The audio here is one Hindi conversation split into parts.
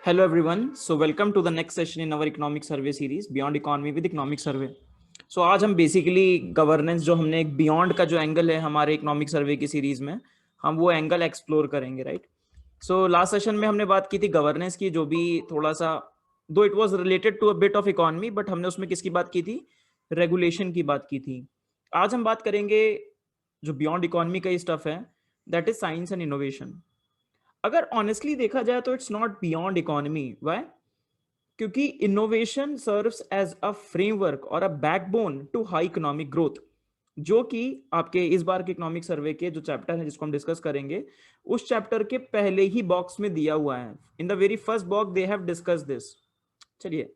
Hello everyone. So welcome to the next session in our economic survey series Beyond Economy with Economic Survey. So आज हम बेसिकली गवर्नेंस जो हमने एक बियॉन्ड का जो एंगल है हमारे इकोनॉमिक सर्वे की सीरीज में हम वो एंगल एक्सप्लोर करेंगे, राइट? सो लास्ट सेशन में हमने बात की थी गवर्नेंस की, जो भी थोड़ा सा दो it was related to a bit of economy, but हमने उसमें किसकी बात की थी? रेगुलेशन की बात की थी। आज हम बात करेंगे जो बियॉन्ड इकोनॉमी का स्टफ है, that is science and innovation. अगर ऑनेस्टली देखा जाए तो it's not beyond economy. Why? क्योंकि innovation serves as a framework और a backbone to high economic growth, जो कि आपके इस बार के इकोनॉमिक सर्वे के जो चैप्टर है जिसको हम डिस्कस करेंगे उस चैप्टर के पहले ही बॉक्स में दिया हुआ है। In the very first box they have discuss this. चलिए,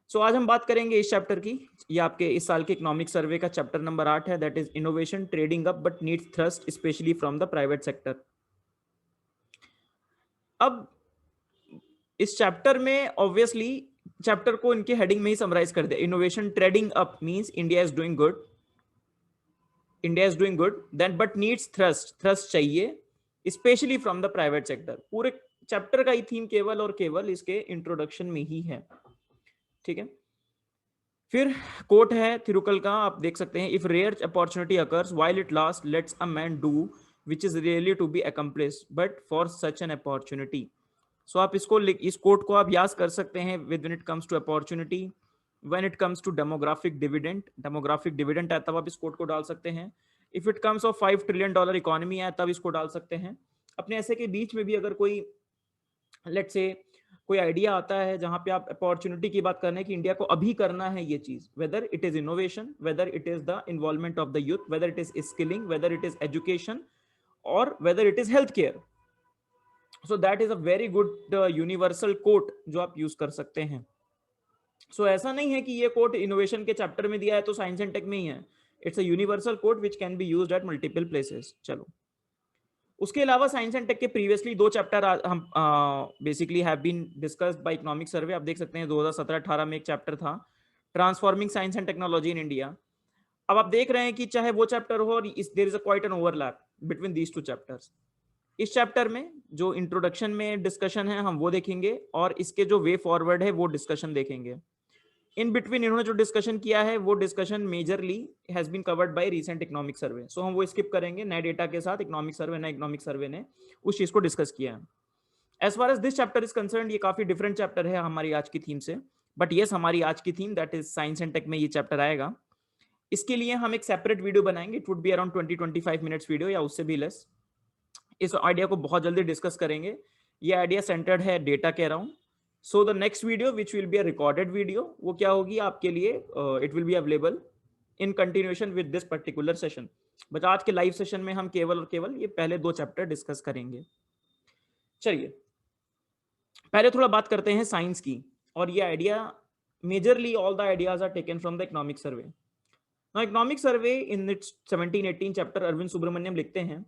सो आज हम बात करेंगे इस चैप्टर की। ये आपके इस साल के इकोनॉमिक सर्वे का चैप्टर नंबर 8 है, that is innovation trading up but needs thrust specially from the private sector. अब इस चैप्टर में ऑब्वियसली चैप्टर को इनके हेडिंग में ही समराइज कर दिया। Innovation trading up means India is doing good, India is doing good then but needs thrust, thrust चाहिए specially from the private sector. पूरे चैप्टर का ही थीम केवल और केवल इसके इंट्रोडक्शन में ही है, ठीक है। फिर कोट है थिरुकल का, आप देख सकते हैं, if rare opportunity occurs while it last lets a man do which is really to be accomplish but for such an opportunity. So आप इसको इस कोट को आप याद कर सकते हैं with when it comes to opportunity, when it comes to demographic dividend है तब आप इस कोट को डाल सकते हैं। If it comes of $5 trillion economy है तब इसको डाल सकते हैं। अपने ऐसे के बीच में भी अगर कोई लेट्स से कोई आइडिया आता है जहां पे आप अपॉर्चुनिटी की बात कर रहे हैं कि इंडिया को अभी करना है ये चीज, whether it is innovation, whether it is the involvement of the youth, whether it is skilling, whether it is education और whether it is health care, so that is a very good universal quote जो आप यूज कर सकते हैं। सो ऐसा नहीं है कि ये कोट इनोवेशन के चैप्टर में दिया है तो साइंस एंड टेक में ही है। It's a universal quote which can be used at multiple places. चलो, उसके अलावा साइंस एंड टेक के प्रीवियसली दो चैप्टर हम basically have been discussed by economic survey. आप देख सकते हैं 2017-18 में एक चैप्टर था transforming science and technology in India. अब आप देख रहे हैं कि चाहे वो चैप्टर हो और there is a quite an overlap between these two chapters. इस चैप्टर में जो इंट्रोडक्शन में डिस्कशन है हम वो देखेंगे और इसके जो वे फॉरवर्ड है वो डिस्कशन देखेंगे। इन बिटवीन इन्होंने जो डिस्कशन किया है वो discussion majorly has been covered by recent economic survey, so हम वो स्किप करेंगे। नए डेटा के साथ इकोनॉमिक सर्वे, नए इकोनॉमिक सर्वे ने उस चीज को डिस्कस किया है। As far as this chapter is concern, ये काफी डिफरेंट चैप्टर है हमारी आज की थीम से, बट यस हमारी आज की theme that is science and tech में ये चैप्टर आएगा। इसके लिए हम एक सेपरेट वीडियो बनाएंगे, it would be around 20-25 minutes video या उससे भी लेस। इस आइडिया को बहुत जल्दी डिस्कस करेंगे। ये आइडिया सेंटर्ड है डेटा के around. So the next video which will be a recorded video, वो क्या होगी आपके लिए, it will be available in continuation with this particular session. But आज के लाइव सेशन में हम केवल और केवल ये पहले दो चैप्टर डिस्कस करेंगे। चलिए, पहले थोड़ा बात करते हैं साइंस की। और ये idea majorly all the ideas are taken from the economic survey. Now economic survey in its 17-18 chapter Arvind Subramanian लिखते हैं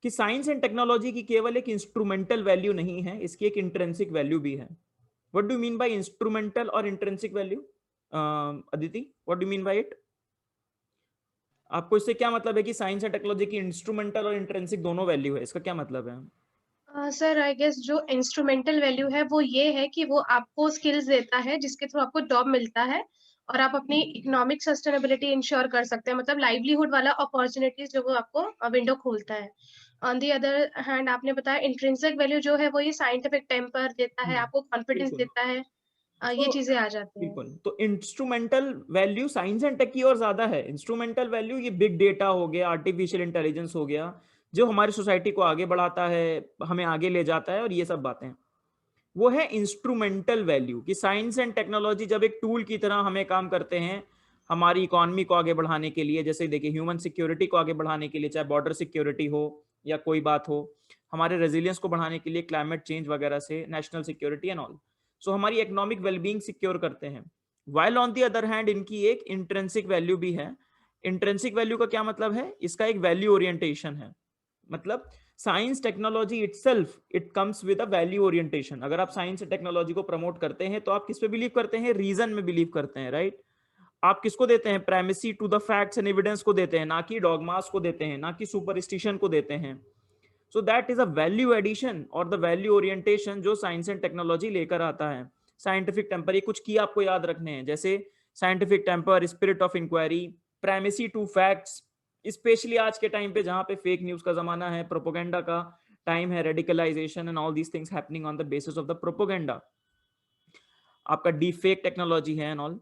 कि साइंस एंड टेक्नोलॉजी की केवल एक इंस्ट्रूमेंटल वैल्यू नहीं है, इसकी एक इंट्रिंसिक वैल्यू भी है। What do mean by instrumental और intrinsic value? Aditi, what do mean by it? आपको इससे क्या मतलब है कि साइंस एंड टेक्नोलॉजी की इंस्ट्रूमेंटल और इंट्रिंसिक दोनों वैल्यू है, इसका क्या मतलब है? सर आई गेस जो इंस्ट्रूमेंटल वैल्यू है वो ये है कि वो आपको स्किल्स देता है जिसके थ्रू आपको जॉब मिलता है और आप अपनी इकोनॉमिक सस्टेनेबिलिटी इंश्योर कर सकते हैं, मतलब लाइवलीहुड वाला अपॉर्चुनिटीज जो वो आपको विंडो खोलता है। ऑन दी अदर हैंड आपने बताया इंट्रिंसिक वैल्यू जो है वो ये साइंटिफिक टेम्पर देता है, आपको कॉन्फिडेंस बिल्कुल। देता है। ये सो चीजें आ जाती हैं। बिल्कुल, तो instrumental value science and tech की और ज्यादा है। इंस्ट्रूमेंटल वैल्यू ये बिग डेटा हो गया, आर्टिफिशियल इंटेलिजेंस हो गया, जो हमारी सोसाइटी को आगे बढ़ाता है, हमें आगे ले जाता है, और ये सब बातें वो है इंस्ट्रूमेंटल वैल्यू। कि साइंस एंड टेक्नोलॉजी जब एक टूल की तरह हमें काम करते हैं हमारी इकोनॉमी को आगे बढ़ाने के लिए, जैसे देखिए ह्यूमन सिक्योरिटी को आगे बढ़ाने के लिए, चाहे बॉर्डर सिक्योरिटी हो या कोई बात हो, हमारे रेजिलियंस को बढ़ाने के लिए, क्लाइमेट चेंज वगैरह से, नेशनल सिक्योरिटी एंड ऑल, सो हमारी इकोनॉमिक वेलबींग सिक्योर करते हैं। While on the other hand इनकी एक इंट्रिंसिक वैल्यू भी है। इंट्रिंसिक वैल्यू का क्या मतलब है? इसका एक वैल्यू ओरिएंटेशन है। मतलब science technology itself it comes with a value orientation. अगर आप साइंस टेक्नोलॉजी को प्रमोट करते हैं तो आप किस पे बिलीव करते हैं? रीजन में बिलीव करते हैं, राइट? आप किसको देते हैं? Primacy to the facts and evidence को देते हैं, ना कि डॉगमास को देते हैं, ना कि सुपरस्टिशन को देते हैं। So that is a value addition और द वैल्यू ओरिएंटेशन जो साइंस एंड टेक्नोलॉजी लेकर आता है. साइंटिफिक टेम्पर, ये कुछ की आपको याद रखने हैं, जैसे scientific temper, spirit of inquiry, primacy to facts, specially आज के टाइम पे जहां पे फेक न्यूज का जमाना है, प्रोपोगेंडा का टाइम है, radicalisation and all these things happening on the basis of the propaganda. आपका डीप फेक टेक्नोलॉजी है and all.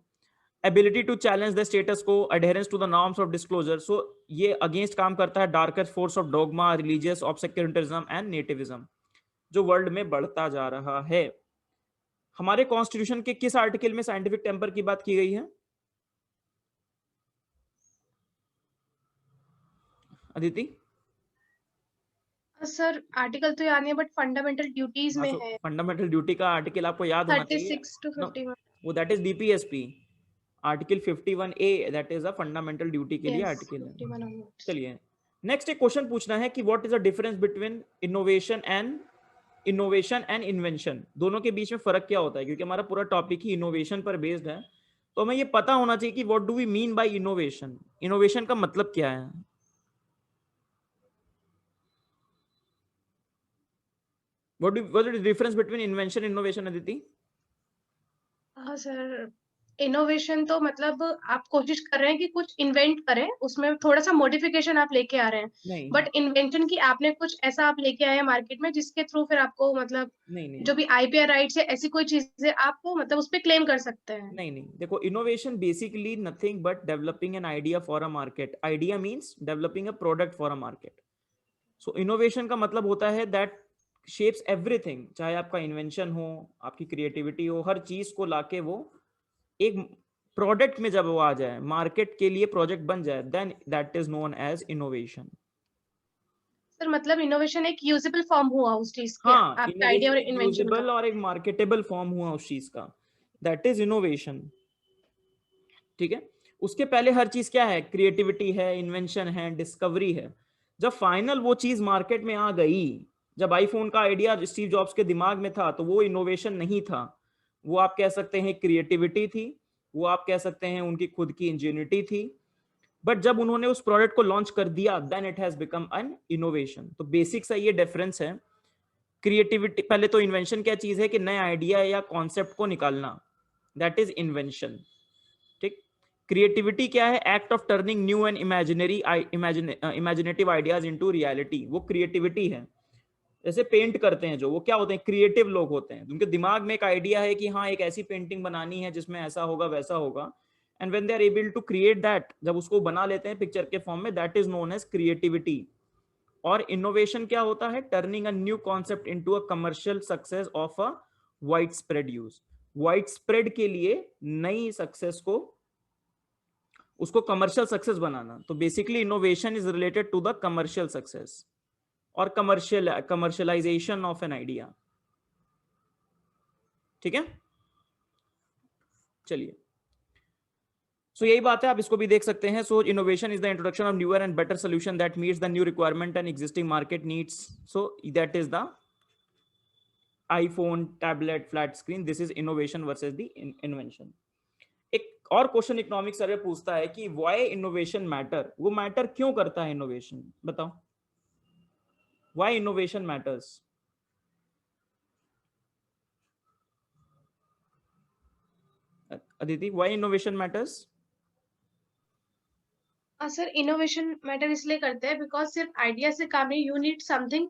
Ability to challenge the status quo, adherence to the norms of disclosure. So ये अगेंस्ट काम करता है darker force of dogma, religious obscurantism and nativism जो वर्ल्ड में बढ़ता जा रहा है. हमारे कॉन्स्टिट्यूशन के किस आर्टिकल में साइंटिफिक टेम्पर की बात की गई है अदिति? सर आर्टिकल तो याद नहीं है, बट फंडामेंटल ड्यूटीज में है. फंडामेंटल ड्यूटी का आर्टिकल आपको याद होना चाहिए. 36 to 51. वो that is DPSP article 51A, that is a fundamental duty के लिए Yes, आर्टिकल है. 51 onwards. चलिए नेक्स्ट एक क्वेश्चन पूछना है कि what is the difference between innovation and invention. दोनों के बीच में फर्क क्या होता है, क्योंकि हमारा पूरा टॉपिक ही इनोवेशन पर बेस्ड है. तो हमें ये पता होना चाहिए कि what do we mean by innovation. Innovation का मतलब क्या है? what is the difference between invention and innovation, Aditi? हाँ सर, इनोवेशन तो मतलब आप कोशिश कर रहे हैं कि कुछ इन्वेंट करें, उसमें थोड़ा सा मॉडिफिकेशन आप लेके आ रहे हैं. नहीं बट इन्वेंशन की आपने कुछ ऐसा आप लेके आए हैं मार्केट में जिसके थ्रू फिर आपको मतलब नहीं जो भी आईपीआर राइट्स है, ऐसी कोई चीजें आपको मतलब उस पर क्लेम कर सकते हैं. नहीं देखो, innovation basically nothing but developing an idea for a market. Idea means developing a product for a market. So innovation का मतलब होता है दैट शेप्स एवरीथिंग, चाहे आपका इन्वेंशन हो, आपकी क्रिएटिविटी हो, हर चीज को लाके वो एक प्रोडक्ट में जब वो आ जाए, मार्केट के लिए प्रोजेक्ट बन जाए, then that is known as innovation. Sir मतलब इनोवेशन एक यूजेबल फॉर्म हुआ उस चीज के, हाँ, आपके आइडिया और इनोवेशन एक इन्वेंशन का. यूजेबल और एक मार्केटेबल फॉर्म हुआ उस चीज का, दैट इज इनोवेशन. ठीक है. उसके पहले हर चीज क्या है? क्रिएटिविटी है, इन्वेंशन है, डिस्कवरी है. जब फाइनल वो चीज मार्केट में आ गई, जब आईफोन का आइडिया स्टीव जॉब्स के दिमाग में था, तो वो इनोवेशन नहीं था, वो आप कह सकते हैं क्रिएटिविटी थी, वो आप कह सकते हैं उनकी खुद की इंजेन्युइटी थी. बट जब उन्होंने उस प्रोडक्ट को लॉन्च कर दिया, then it has become an innovation. तो बेसिक सा ये डिफरेंस है. क्रिएटिविटी पहले तो, इन्वेंशन क्या चीज है कि नए आइडिया या कॉन्सेप्ट को निकालना, दैट इज इन्वेंशन. ठीक. क्रिएटिविटी क्या है? Act of turning new and imaginative ideas into reality, वो क्रिएटिविटी है. जैसे पेंट करते हैं जो, वो क्या होते हैं? क्रिएटिव लोग होते हैं. उनके दिमाग में एक आइडिया है कि हाँ एक ऐसी पेंटिंग बनानी है जिसमें ऐसा होगा वैसा होगा, and when they are able to create that, जब उसको बना लेते हैं पिक्चर के फॉर्म में, that is known as creativity. और इनोवेशन क्या होता है? Turning a new concept into a commercial success of a widespread use. Widespread के लिए नई सक्सेस को, उसको कमर्शियल सक्सेस बनाना. तो basically innovation is related to the commercial success और कमर्शियलाइजेशन ऑफ एन आइडिया. ठीक है. चलिए, सो यही बात है, आप इसको भी देख सकते हैं. So innovation is the introduction of newer and better solution that meets the new requirement and existing market needs. So that is the iPhone, tablet, flat screen. This is innovation versus the invention. एक और क्वेश्चन इकोनॉमिक सर्वे पूछता है कि व्हाई इनोवेशन मैटर. वो मैटर क्यों करता है इनोवेशन? बताओ, why innovation matters? Aditi, why innovation matters? Sir innovation matter इसलिए करते हैं बिकॉज सिर्फ आइडिया से काम नहीं, यू नीड समथिंग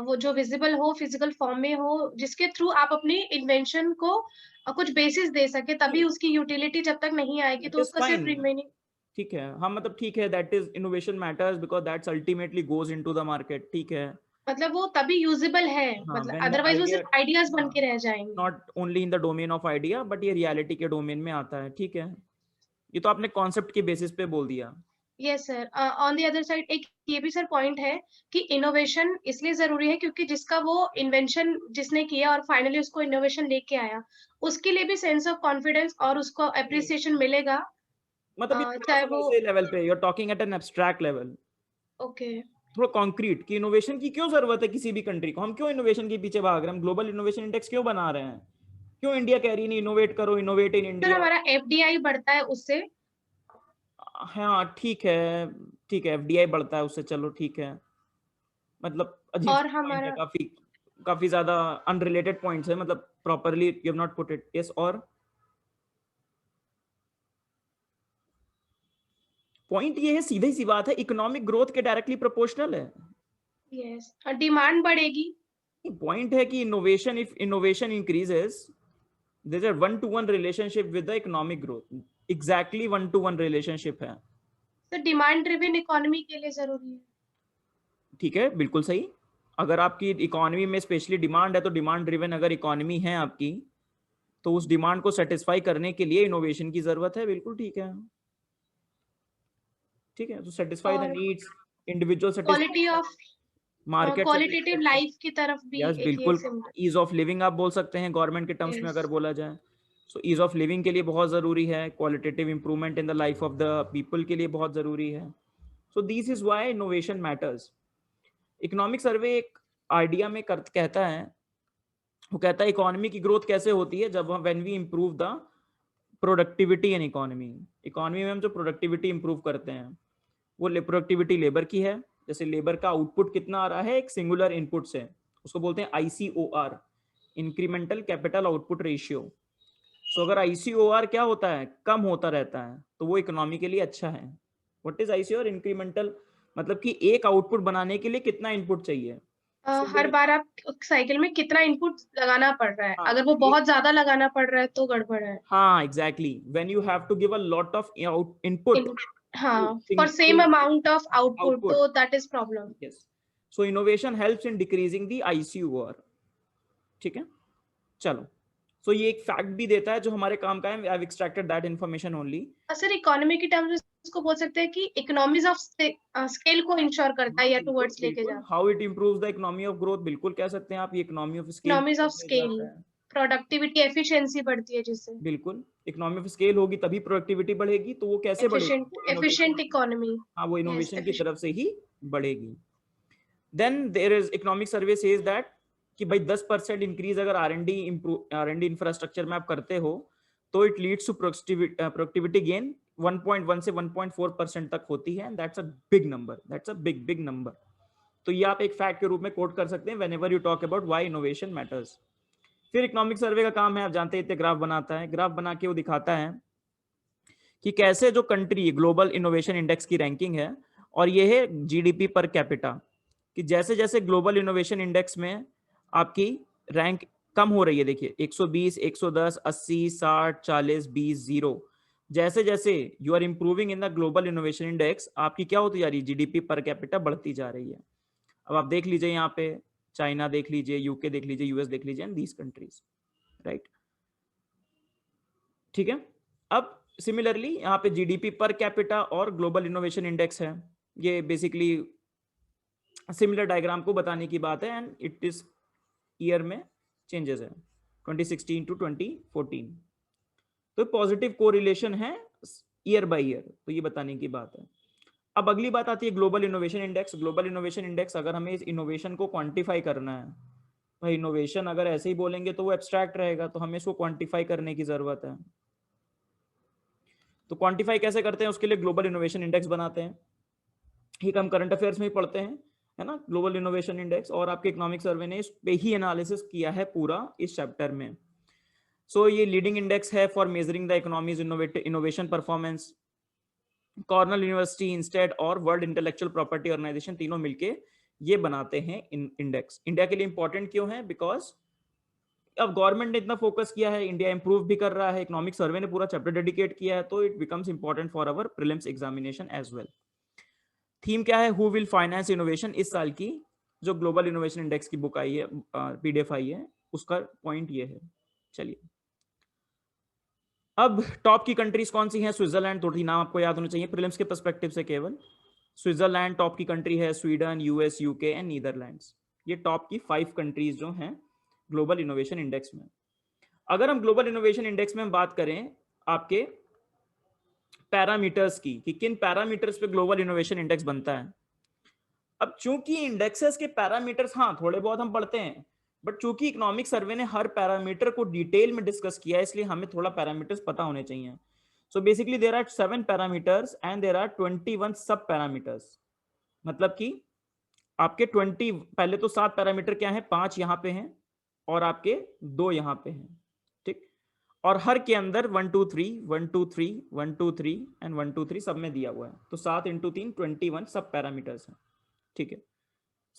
वो जो विजिबल हो, फिजिकल फॉर्म में हो, जिसके थ्रू आप अपनी इन्वेंशन को कुछ बेसिस दे सके, तभी उसकी यूटिलिटी जब तक नहीं आएगी दैट तो इज उसका सिर्फ फाइन. रिमेनिंग. ठीक है, हाँ मतलब ठीक है, that is innovation matters because that's ultimately goes into the market. ठीक है. मतलब वो तभी यूजेबल है, हाँ, मतलब व्हेन द अदरवाइज वो आइडिया, सिर्फ आइडियाज बन के रह जाएंगे. Not only in the domain of idea, but ये रियलिटी के डोमेन में आता है. ठीक है, ये तो आपने कॉन्सेप्ट के बेसिस पे बोल दिया. Yes sir. On the other side एक ये भी सर पॉइंट है कि इनोवेशन इसलिए जरूरी है क्योंकि जिसका वो इन्वेंशन जिसने किया और फाइनली उसको इनोवेशन लेके आया, उसके लिए भी सेंस ऑफ कॉन्फिडेंस और उसको अप्रिसिएशन मिलेगा. मतलब ये थोड़ा चाहे सा वो. वैसे लेवल पे, you are talking at an abstract level, okay. थोड़ा कॉन्क्रीट, कि इनोवेशन की क्यों जरूरत है किसी भी कंट्री को. हम क्यों इनोवेशन के पीछे भाग रहे हैं? हम ग्लोबल इनोवेशन इंडेक्स क्यों बना रहे हैं? क्यों इंडिया कह रही है नहीं इनोवेट करो, इनोवेट इन सर इंडिया? हमारा एफडीआई बढ़ता है उससे. हाँ ठीक है, ठीक है, एफडीआई बढ़ता है उससे, चलो ठीक है. मतलब अजीब और सा पॉइंट है, हमारा काफी काफी ज्यादा अनरिलेटेड पॉइंट्स है, मतलब properly you have not put it. Yes, और पॉइंट ये है, सीधी सी बात है, इकोनॉमिक ग्रोथ के डायरेक्टली प्रोपोर्शनल है। यस, डिमांड बढ़ेगी। पॉइंट है कि innovation, if innovation increases, there is a 1-to-1 relationship with the economic growth. Exactly 1-to-1 relationship है। तो डिमांड ड्रिवन इकोनॉमी के लिए जरूरी है। ठीक है, बिल्कुल सही। अगर आपकी इकोनॉमी में स्पेशली डिमांड है, तो डिमांड ड्रिवन अगर इकोनॉमी है आपकी, तो उस डिमांड को सेटिस्फाई करने के लिए इनोवेशन की जरूरत है। बिल्कुल ठीक है, ठीक है। तो सेटिस्फाई द और needs, individual quality satisfaction, of market qualitative satisfaction. Life की तरफ भी यस, एक ये बिल्कुल। सिम्टम। ईज ऑफ लिविंग आप बोल सकते हैं गवर्नमेंट के टर्म्स में यस। अगर बोला जाए। सो ईज ऑफ लिविंग के लिए बहुत जरूरी है, qualitative improvement in the life of the people के लिए बहुत जरूरी है। सो this is why innovation matters. Economic survey एक आइडिया में कहता है, वो कहता है इकोनॉमी की ग्रोथ कैसे होती है, जब हम when we improve the productivity in economy. Economy में हम जो प्रोडक्टिविटी इंप्रूव करते हैं, वो प्रोडक्टिविटी लेबर की है। जैसे लेबर का आउटपुट कितना आ रहा है एक सिंगुलर इनपुट से, उसको बोलते हैं आईसीओआर, इंक्रीमेंटल कैपिटल आउटपुट रेशियो। सो अगर आईसीओआर क्या होता है, कम होता रहता है, तो वो इकोनॉमी के लिए अच्छा है। What is आईसीओआर? इंक्रीमेंटल, मतलब कि एक आउटपुट बनाने के लिए कितना इनपुट चाहिए। हर बार आप साइकिल में कितना इनपुट लगाना पड़ रहा है, अगर वो बहुत ज्यादा लगाना पड़ रहा है तो गड़बड़ है। हाँ, exactly, when you have to give a lot of input हाँ, for same to amount of output, output. तो that is problem. Yes, so innovation helps in decreasing the ICOR. ठीक है, चलो। सो ये एक फैक्ट भी देता है जो हमारे काम का है। I have extracted that information only. Sir economy की टर्म्स में इसको बोल सकते हैं कि इकोनॉमीज ऑफ स्केल को इंश्योर करता है या बिल्कुल टुवर्ड्स लेके बिल्कुल, जाता है। How it improves the economy of growth, बिल्कुल कह सकते हैं आप, ये economy of scale economies of में स्केल, जाता है। प्रोडक्टिविटी, एफिशिएंसी बढ़ती है जिससे। बिल्कुल, इकोनॉमी ऑफ स्केल होगी तभी प्रोडक्टिविटी बढ़ेगी, तो वो कैसे बढ़ेगी? वो इनोवेशन, एफिशिएंट इकोनॉमी। हाँ, वो यस, इनोवेशन की एफिशिएंट। तरफ से ही बढ़ेगी। Then there is economic survey says that कि भाई 10% इंक्रीज अगर आर एंड डी इंफ्रास्ट्रक्चर में आप करते हो, तो it leads to productivity gain 1.1 से 1.4% तक होती है। That's a big number, that's a big big number. तो ये आप एक फैक्ट के रूप में कोट कर सकते हैं whenever you talk about why innovation matters. फिर इकोनॉमिक सर्वे का काम है, आप जानते हैं, इतने ग्राफ बनाता है। ग्राफ बना के वो दिखाता है कि कैसे जो कंट्री ग्लोबल इनोवेशन इंडेक्स की रैंकिंग है, और ये है जीडीपी पर कैपिटा, कि जैसे जैसे ग्लोबल इनोवेशन इंडेक्स में आपकी रैंक कम हो रही है, देखिए 120, 110, 80, 60, 40, 20, 0, जैसे जैसे you are improving in the global innovation index, आपकी क्या होती जा रही है, जीडीपी पर कैपिटा बढ़ती जा रही है। अब आप देख लीजिए यहाँ पे, चाइना देख लीजिए, यूके देख लीजिए, यूएस देख लीजिए, एंड दीज कंट्रीज, राइट। ठीक है, अब सिमिलरली यहाँ पे जीडीपी पर कैपिटा और ग्लोबल इनोवेशन इंडेक्स है, ये बेसिकली सिमिलर डायग्राम को बताने की बात है, एंड इट इज ईयर में चेंजेस है 2016 टू 2014। तो पॉजिटिव कोरिलेशन है ईयर बाय ईयर, तो ये बताने की बात है। अब अगली बात आती है global innovation index. Global innovation index, अगर हमें इस इनोवेशन को क्वांटिफाई करना है, भाई इनोवेशन अगर ऐसे ही बोलेंगे तो वो एब्स्ट्रैक्ट रहेगा, तो हमें इसको क्वांटिफाई करने की जरूरत है। तो क्वांटिफाई कैसे करते हैं, उसके लिए ग्लोबल इनोवेशन इंडेक्स बनाते हैं। एक हम करंट अफेयर्स में ही पढ़ते हैं, है ना, ग्लोबल इनोवेशन इंडेक्स, और आपके इकोनॉमिक सर्वे ने इस पे ही एनालिसिस किया है पूरा इस चैप्टर में। सो ये लीडिंग इंडेक्स है for measuring the economies innovation performance. Cornell university, instead और वर्ल्ड इंटेलेक्चुअल प्रॉपर्टी ऑर्गेनाइजेशन तीनों मिलके ये बनाते हैं इंडेक्स। इंडिया के लिए इंपॉर्टेंट क्यों है? बिकॉज अब गवर्नमेंट ने इतना फोकस किया है, इंडिया इंप्रूव भी कर रहा है, इकोनॉमिक सर्वे ने पूरा चैप्टर डेडिकेट किया है, तो it becomes important for our prelims examination as well. Theme क्या है? Who will finance innovation. इस साल की जो ग्लोबल इनोवेशन इंडेक्स की बुक आई है, पीडीएफ आई है, उसका पॉइंट ये है। चलिए, अब टॉप की कंट्रीज कौन सी हैं? स्विट्जरलैंड, थोड़ी नाम आपको याद होने चाहिए प्रीलिम्स के पर्सपेक्टिव से केवल। स्विट्जरलैंड टॉप की कंट्री है, Sweden, US, UK and Netherlands, ये टॉप की 5 कंट्रीज जो हैं ग्लोबल इनोवेशन इंडेक्स में। अगर हम ग्लोबल इनोवेशन इंडेक्स में हम बात करें आपके पैरामीटर्स की, कि किन पैरामीटर्स पे ग्लोबल इनोवेशन इंडेक्स बनता है। अब चूंकि इंडेक्सेस के पैरामीटर्स, हाँ, थोड़े बहुत हम पढ़ते हैं, बट चूंकि इकोनॉमिक सर्वे ने हर पैरामीटर को डिटेल में डिस्कस किया है, इसलिए हमें थोड़ा पैरामीटर्स पता होने चाहिए। So basically there are 7 parameters and there are 21 sub parameters. मतलब कि आपके 20, पहले तो 7 पैरामीटर क्या है, 5 यहाँ पे हैं और आपके 2 यहाँ पे हैं, ठीक। और हर के अंदर 1 2 3 1 2 3 1 2 3 एंड 1 2 3 सब में दिया हुआ है, तो 7 × 3 21 सब पैरामीटर्स हैं, ठीक है।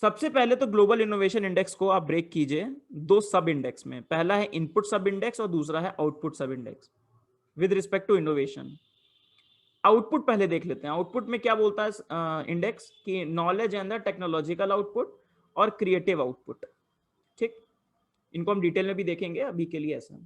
सबसे पहले तो ग्लोबल इनोवेशन इंडेक्स को आप ब्रेक कीजिए 2 सब इंडेक्स में, पहला है इनपुट सब इंडेक्स और दूसरा है output sub index with respect to innovation. Output पहले देख लेते हैं, आउटपुट में क्या बोलता है इंडेक्स कि knowledge and the technological output और क्रिएटिव आउटपुट, ठीक। इनको हम डिटेल में भी देखेंगे, अभी के लिए ऐसा।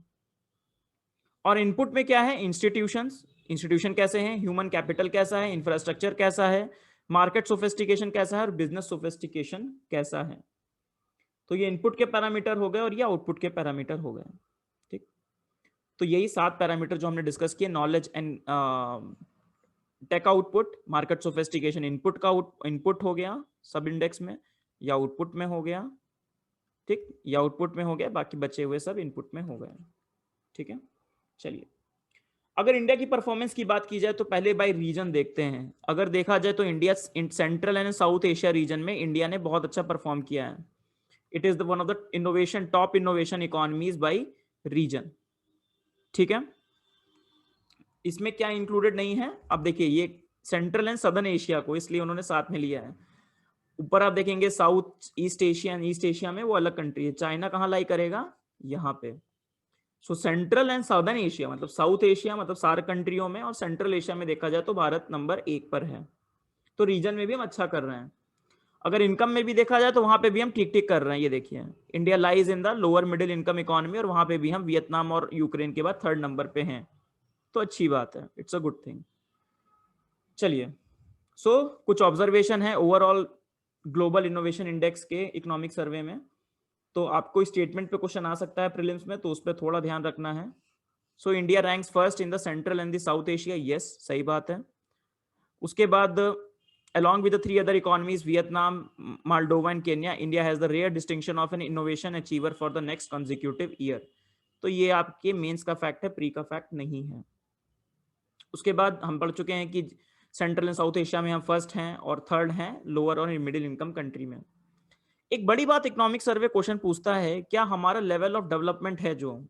और इनपुट में क्या है, इंस्टीट्यूशंस, इंस्टीट्यूशन कैसे हैं, ह्यूमन कैपिटल कैसा है, इंफ्रास्ट्रक्चर कैसा है, मार्केट सोफिस्टिकेशन कैसा है और बिजनेस सोफिस्टिकेशन कैसा है। तो ये इनपुट के पैरामीटर हो गए और ये आउटपुट के पैरामीटर हो गए, ठीक। तो यही 7 पैरामीटर जो हमने डिस्कस किए, knowledge and tech output, market sophistication input का इनपुट हो गया सब इंडेक्स में, या आउटपुट में हो गया, ठीक, या आउटपुट में हो गया, बाकी बचे हुए सब इनपुट में हो गए, ठीक है। चलिए, अगर इंडिया की परफॉर्मेंस की बात की जाए तो पहले बाय रीजन देखते हैं। अगर देखा जाए तो India central and south Asia region में इंडिया ने बहुत अच्छा परफॉर्म किया है। It is the one of the innovation top innovation economies by region, ठीक है। इसमें क्या इंक्लूडेड नहीं है, अब देखिए ये सेंट्रल एंड सदर्न एशिया को इसलिए उन्होंने साथ में लिया है। ऊपर आप देखेंगे south east Asia and east Asia में वो अलग कंट्री है, चाइना कहाँ लाई करेगा, यहाँ पे। सो सेंट्रल एंड साउदर्न एशिया मतलब साउथ एशिया मतलब सारे कंट्रियों में, और सेंट्रल एशिया में देखा जाए तो भारत नंबर 1 पर है। तो रीजन में भी हम अच्छा कर रहे हैं। अगर इनकम में भी देखा जाए तो वहां पे भी हम ठीक ठीक कर रहे हैं। ये देखिए, India lies in the lower middle income economy, और वहां पे भी हम वियतनाम और यूक्रेन के बाद 3rd नंबर पे हैं। तो अच्छी बात है, इट्स अ गुड थिंग। चलिए, सो कुछ ऑब्जर्वेशन है ओवरऑल ग्लोबल इनोवेशन इंडेक्स के इकोनॉमिक सर्वे में। तो आपको स्टेटमेंट पे क्वेश्चन आ सकता है प्रीलिम्स में, तो उस पर थोड़ा ध्यान रखना है। So India ranks first in the central and the south Asia, yes सही बात है। उसके बाद along with the 3 other economies Vietnam, Moldova and Kenya, India has the rare distinction of an innovation achiever for the next consecutive year। तो ये आपके मेंस का फैक्ट है, प्री का फैक्ट नहीं है। उसके बाद हम पढ़ चुके हैं कि सेंट्रल एंड साउथ एशिया में हम फर्स्ट हैं और 3rd हैं लोअर और मिडिल इनकम कंट्री में। एक बड़ी बात इकोनॉमिक सर्वे क्वेश्चन पूछता है, क्या हमारा लेवल ऑफ डेवलपमेंट है, जो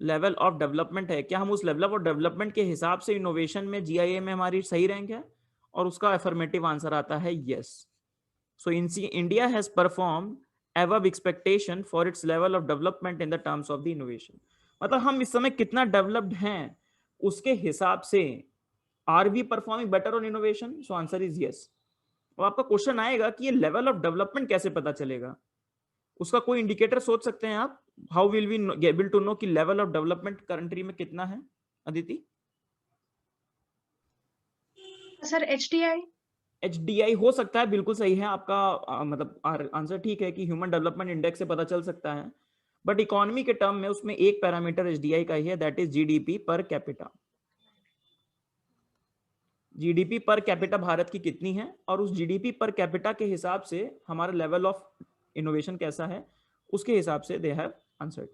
लेवल ऑफ डेवलपमेंट है, क्या हम उस लेवल ऑफ डेवलपमेंट के हिसाब से इनोवेशन में जीआईए में हमारी सही रैंक है, और उसका अफर्मेटिव आंसर आता है yes. So India has perform above expectation for its level of development in the terms of the innovation। मतलब हम इस समय कितना डेवलप्ड हैं उसके हिसाब से are we performing better on innovation, so answer is yes. अब आपका क्वेश्चन आएगा कि ये लेवल ऑफ डेवलपमेंट कैसे पता चलेगा, उसका कोई इंडिकेटर सोच सकते हैं आप, how will we able to know कि लेवल ऑफ डेवलपमेंट कंट्री में कितना है, अदिति? सर एचडीआई हो सकता है, बिल्कुल सही है आपका मतलब आंसर ठीक है कि ह्यूमन डेवलपमेंट इंडेक्स से पता चल सकता है, बट इकोनॉमी के टर्म में उसमें एक पैरामीटर एचडीआई का ही है, that is GDP per capita. GDP per capita Bharat की कितनी है, और उस जीडीपी पर कैपिटा के हिसाब से हमारा लेवल ऑफ इनोवेशन कैसा है, उसके हिसाब से दे हैव आंसर्ड।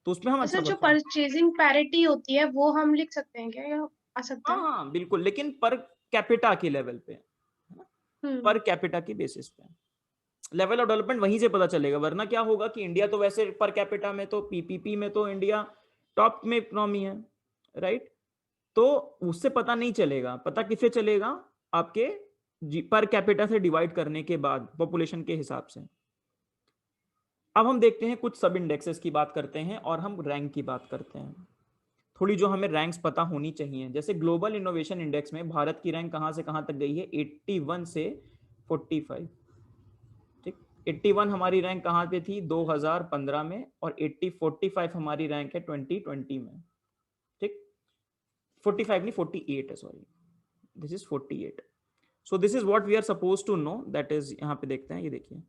तो उसमें हम अच्छा जो परचेजिंग पैरिटी होती है वो हम लिख सकते हैं क्या, या आ सकता है? हाँ बिल्कुल, लेकिन पर कैपिटा के लेवल पे, पर कैपिटा की बेसिस पे लेवल ऑफ डेवलपमेंट वहीं से पता चलेगा। वरना क्या होगा कि इंडिया तो वैसे पर कैपिटा में तो पीपीपी में तो इंडिया टॉप में इकोनॉमी है, राइट, तो उससे पता नहीं चलेगा। पता किससे चलेगा, आपके पर कैपिटा से डिवाइड करने के बाद पॉपुलेशन के हिसाब से। अब हम देखते हैं कुछ सब इंडेक्सेस की बात करते हैं और हम रैंक की बात करते हैं, थोड़ी जो हमें रैंक्स पता होनी चाहिए। जैसे ग्लोबल इनोवेशन इंडेक्स में भारत की रैंक कहां से कहां तक गई है, 81 से 45, ठीक। 81 हमारी रैंक कहां पे थी 2015 में, और 45 हमारी रैंक है 2020 में, ठीक। 45 नहीं 48 है, sorry, this is 48। So this is what we are suppose to know, that is, यहां पे देखते हैं, ये देखिए,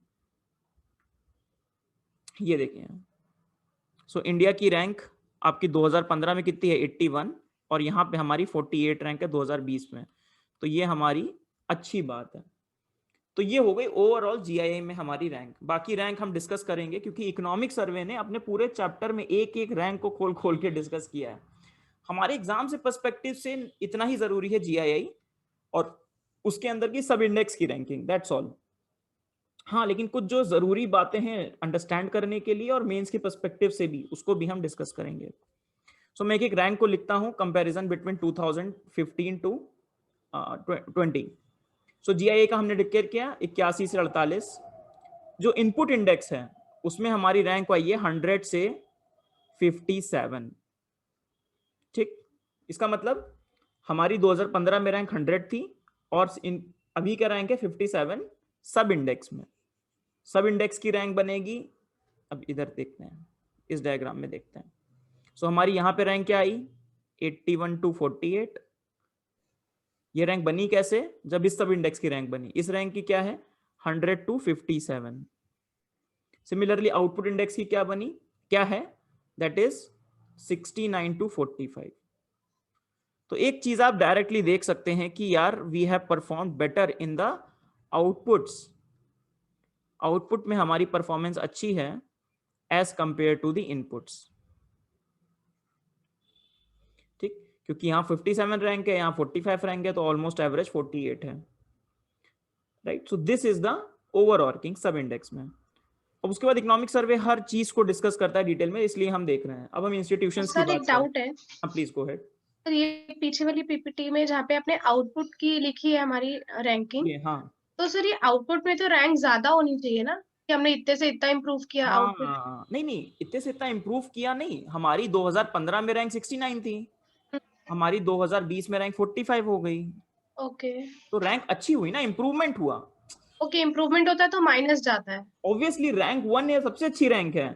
ये देखिए। सो इंडिया की रैंक आपकी 2015 में कितनी है 81, और यहाँ पे हमारी 48 रैंक है 2020 में। तो ये हमारी अच्छी बात है। तो ये हो गई ओवरऑल जीआईए में हमारी रैंक। बाकी रैंक हम डिस्कस करेंगे, क्योंकि इकोनॉमिक सर्वे ने अपने पूरे चैप्टर में एक एक रैंक को खोल खोल के डिस्कस किया है। हमारे एग्जाम से पर्सपेक्टिव से इतना ही जरूरी है जीआईआई, और उसके अंदर की सब इंडेक्स की रैंकिंग, दैट्स ऑल। हाँ, लेकिन कुछ जो जरूरी बातें हैं अंडरस्टैंड करने के लिए और मेंस के पर्सपेक्टिव से भी, उसको भी हम डिस्कस करेंगे। सो मैं एक रैंक को लिखता हूं, कंपैरिजन बिटवीन 2015 टू 20। सो जीआईए का हमने डिक्लेयर किया 81 से 48। जो इनपुट इंडेक्स है उसमें हमारी रैंक आई है 100 से 57। ठीक, इसका मतलब हमारी 2015 में रैंक 100 थी और अभी का रैंक है 57 सब इंडेक्स में। सब इंडेक्स की रैंक बनेगी, अब इधर देखते हैं, इस डायग्राम में देखते हैं। सो हमारी यहां पे रैंक क्या आई, 81 टू 48। ये रैंक बनी कैसे, जब इस सब इंडेक्स की रैंक बनी। इस रैंक की क्या है, 100 टू 57। सिमिलरली आउटपुट इंडेक्स की क्या बनी, क्या है, दैट इज 69 टू 45। तो एक चीज आप डायरेक्टली देख सकते हैं कि यार we have perform better in the outputs. Output में हमारी परफॉर्मेंस अच्छी है as compare to the inputs. ठीक, क्योंकि यहाँ 57 रैंक है, यहाँ 45 रैंक है, तो ऑलमोस्ट एवरेज 48 है, right. So this is the overarching sub index में। अब उसके बाद इकोनॉमिक सर्वे हर चीज को डिस्कस करता है डिटेल में, इसलिए हम देख रहे हैं। अब हम इंस्टीट्यूशंस की सर एक बात डाउट है करें, प्लीज गो अहेड। सर, ये पीछे वाली पीपीटी में जहाँ पे आपने आउटपुट की लिखी है हमारी रैंकिंग, ये हाँ तो सर ये आउटपुट में तो रैंक ज्यादा होनी चाहिए ना, कि हमने इतने से इतना इम्प्रूव किया आउटपुट। हाँ, नहीं नहीं, इतने से इतना इम्प्रूव किया नहीं। हमारी 2015 में रैंक 69 थी, हमारी 2020 में रैंक 45 हो गई। ओके तो रैंक अच्छी हुई ना, इम्प्रूवमेंट हुआ। ओके, इम्प्रूवमेंट होता है तो माइनस जाता है। ऑब्वियसली रैंक 1 है, सबसे अच्छी रैंक है।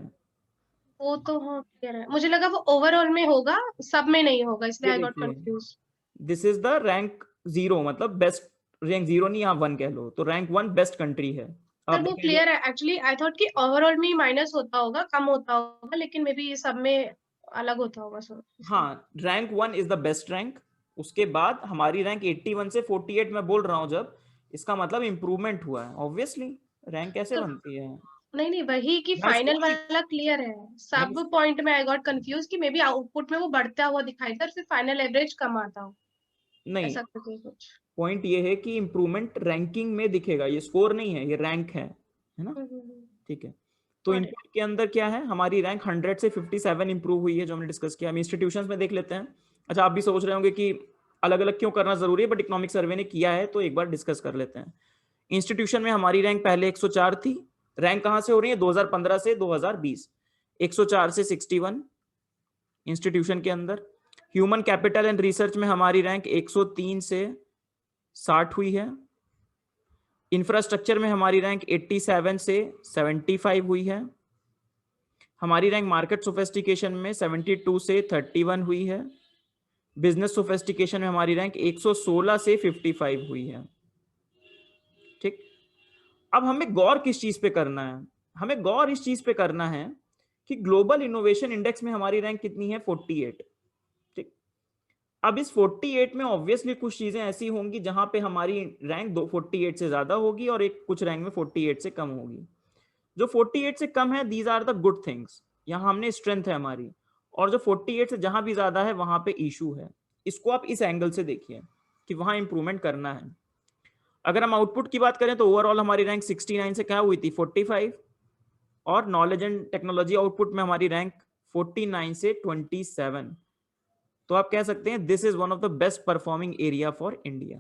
वो तो हाँ क्लियर है, मुझे लगा वो ओवरऑल में होगा, सब में नहीं होगा, इसलिए ये आई गॉट देखिए, confuse. This is the rank 0, मतलब बेस्ट। रैंक 0 नहीं, यहाँ 1 कह लो, तो रैंक 1 बेस्ट कंट्री है। सर आप वो देखेंगे, क्लियर है, एक्चुअली आई थॉट कि ओवरऑल में ही माइनस होता होगा, कम होता होगा, लेकिन मे बी ये सब में अलग होता होगा सर, इसलिए। हाँ, rank 1 is the best rank. उसके बाद हमारी रैंक 81 से 48 में बोल रहा हूँ जब, इसका मतलब इंप्रूवमेंट हुआ है। ऑब्वियसली रैंक कैसे तो बनती है, नहीं नहीं, वही कि मैं फाइनल स्कोर वाला क्लियर है, मैं सब पॉइंट में आई गॉट कंफ्यूज कि मे बी आउटपुट में वो बढ़ता हुआ दिखाई दे और फिर फाइनल एवरेज कम आता हो, नहीं, ऐसा करके कुछ। पॉइंट ये है कि इंप्रूवमेंट रैंकिंग में दिखेगा, ये स्कोर नहीं है, ये रैंक है ना। ठीक है, तो Got it. इनपुट के अंदर क्या है, हमारी रैंक 100 से 57 इंप्रूव हुई है, जो हमने डिस्कस किया। हम इंस्टीट्यूशंस में देख लेते हैं। अच्छा, आप भी सोच रहे होंगे कि अलग अलग क्यों करना जरूरी है, बट इकोनॉमिक सर्वे ने किया है तो एक बार डिस्कस कर लेते हैं। इंस्टीट्यूशन में हमारी रैंक पहले 104 थी। रैंक कहां से हो रही है, 2015 से 2020, 104 से 61 इंस्टीट्यूशन के अंदर। ह्यूमन कैपिटल एंड रिसर्च में हमारी रैंक 103 से 60 हुई है। इंफ्रास्ट्रक्चर में हमारी रैंक 87 से 75 हुई है। हमारी रैंक मार्केट सोफेस्टिकेशन में 72 से 31 हुई है। बिजनेस सोफेस्टिकेशन में हमारी रैंक 116 से 55 हुई है। ठीक, अब हमें गौर किस चीज पे करना है, हमें गौर इस चीज पे करना है कि ग्लोबल इनोवेशन इंडेक्स में हमारी रैंक कितनी है, 48। ठीक, अब इस 48 में ऑब्वियसली कुछ चीजें ऐसी होंगी जहां पे हमारी रैंक 48 से ज्यादा होगी और एक कुछ रैंक में 48 से कम होगी। जो 48 से कम है, these are the good things, यहां हमने स्ट्रेंथ है हमारी। और जो 48 से जहां भी ज्यादा है, वहां पे इशू है। इसको आप इस एंगल से देखिए कि वहां इंप्रूवमेंट करना है। अगर हम आउटपुट की बात करें तो ओवरऑल हमारी रैंक 69 से क्या हुई थी, 45। और नॉलेज एंड टेक्नोलॉजी आउटपुट में हमारी रैंक 49 से 27। तो आप कह सकते हैं this is one of the best performing area for India,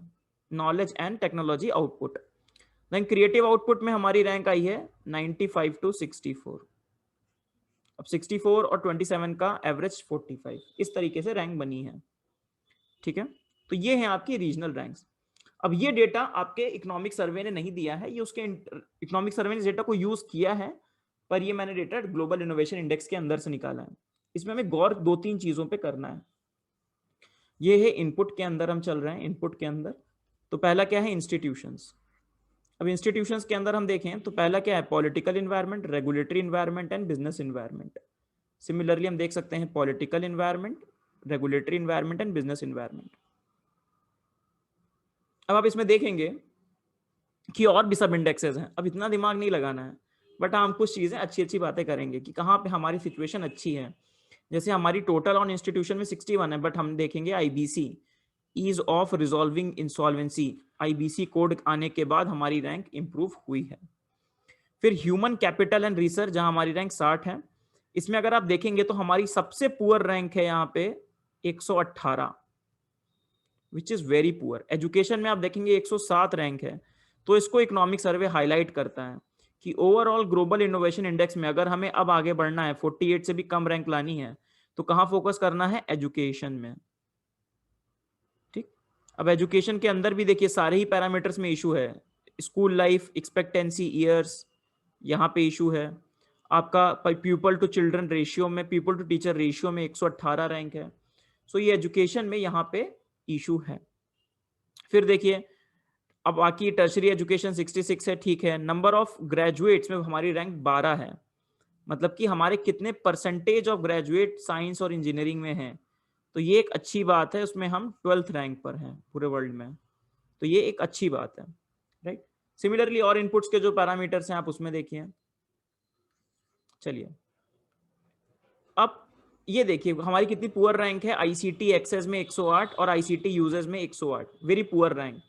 knowledge and technology output. Then creative output में हमारी रैंक आई है 95 टू 64। अब 64 और 27 का एवरेज 45, इस तरीके से रैंक बनी है। ठीक है, तो ये है आपकी रीजनल रैंक्स। अब ये डेटा आपके इकोनॉमिक सर्वे ने नहीं दिया है, ये उसके इकोनॉमिक सर्वे ने डेटा को यूज किया है, पर ये मैंने डेटा ग्लोबल इनोवेशन इंडेक्स के अंदर से निकाला है। इसमें हमें गौर दो तीन चीजों पे करना है। ये है इनपुट के अंदर हम चल रहे हैं, इनपुट के अंदर तो पहला क्या है, इंस्टीट्यूशंस। अब इंस्टीट्यूशंस के अंदर हम देखें तो पहला क्या है, political environment, regulatory environment and business environment. Similarly हम देख सकते हैं political environment, regulatory environment and business environment. अब आप इसमें देखेंगे कि और भी सब इंडेक्सेस हैं, अब इतना दिमाग नहीं लगाना है, बट हम कुछ चीजें अच्छी अच्छी बातें करेंगे कि कहाँ पे हमारी सिचुएशन अच्छी है। जैसे हमारी टोटल ऑन इंस्टीट्यूशन में 61 है, बट हम देखेंगे IBC ease of resolving insolvency, IBC code आने के बाद हमारी रैंक इंप्रूव हुई है। फिर ह्यूमन कैपिटल एंड रिसर्च, जहां हमारी रैंक 60 है, इसमें अगर आप देखेंगे तो हमारी सबसे पुअर रैंक है यहाँ पे 118, विच इज वेरी पुअर। एजुकेशन में आप देखेंगे 107 रैंक है। तो इसको इकोनॉमिक सर्वे हाईलाइट करता है कि ओवरऑल ग्लोबल इनोवेशन इंडेक्स में अगर हमें अब आगे बढ़ना है, 48 से भी कम रैंक लानी है, तो कहां फोकस करना है? एजुकेशन में। ठीक, अब एजुकेशन के अंदर भी देखिए सारे ही पैरामीटर्स में इशू है। स्कूल लाइफ एक्सपेक्टेंसी ईयर्स यहाँ पे इशू है। आपका पीपल टू चिल्ड्रन रेशियो में, पीपल टू टीचर रेशियो में 118 रैंक है। सो ये एजुकेशन में यहाँ पे इशू है। फिर देखिए अब बाकी टर्शरी एजुकेशन 66 है, ठीक है। नंबर ऑफ ग्रेजुएट्स में हमारी रैंक 12 है, मतलब कि हमारे कितने परसेंटेज ऑफ ग्रेजुएट साइंस और इंजीनियरिंग में हैं, तो ये एक अच्छी बात है। उसमें हम 12th रैंक पर हैं पूरे वर्ल्ड में, तो ये एक अच्छी बात है, राइट। सिमिलरली और इनपुट्स के जो पैरामीटर्स हैं आप उसमें देखिए। चलिए अब ये देखिए हमारी कितनी पुअर रैंक है। आईसीटी एक्सेस में 108 और आईसीटी यूजर्स में 108, वेरी पुअर रैंक।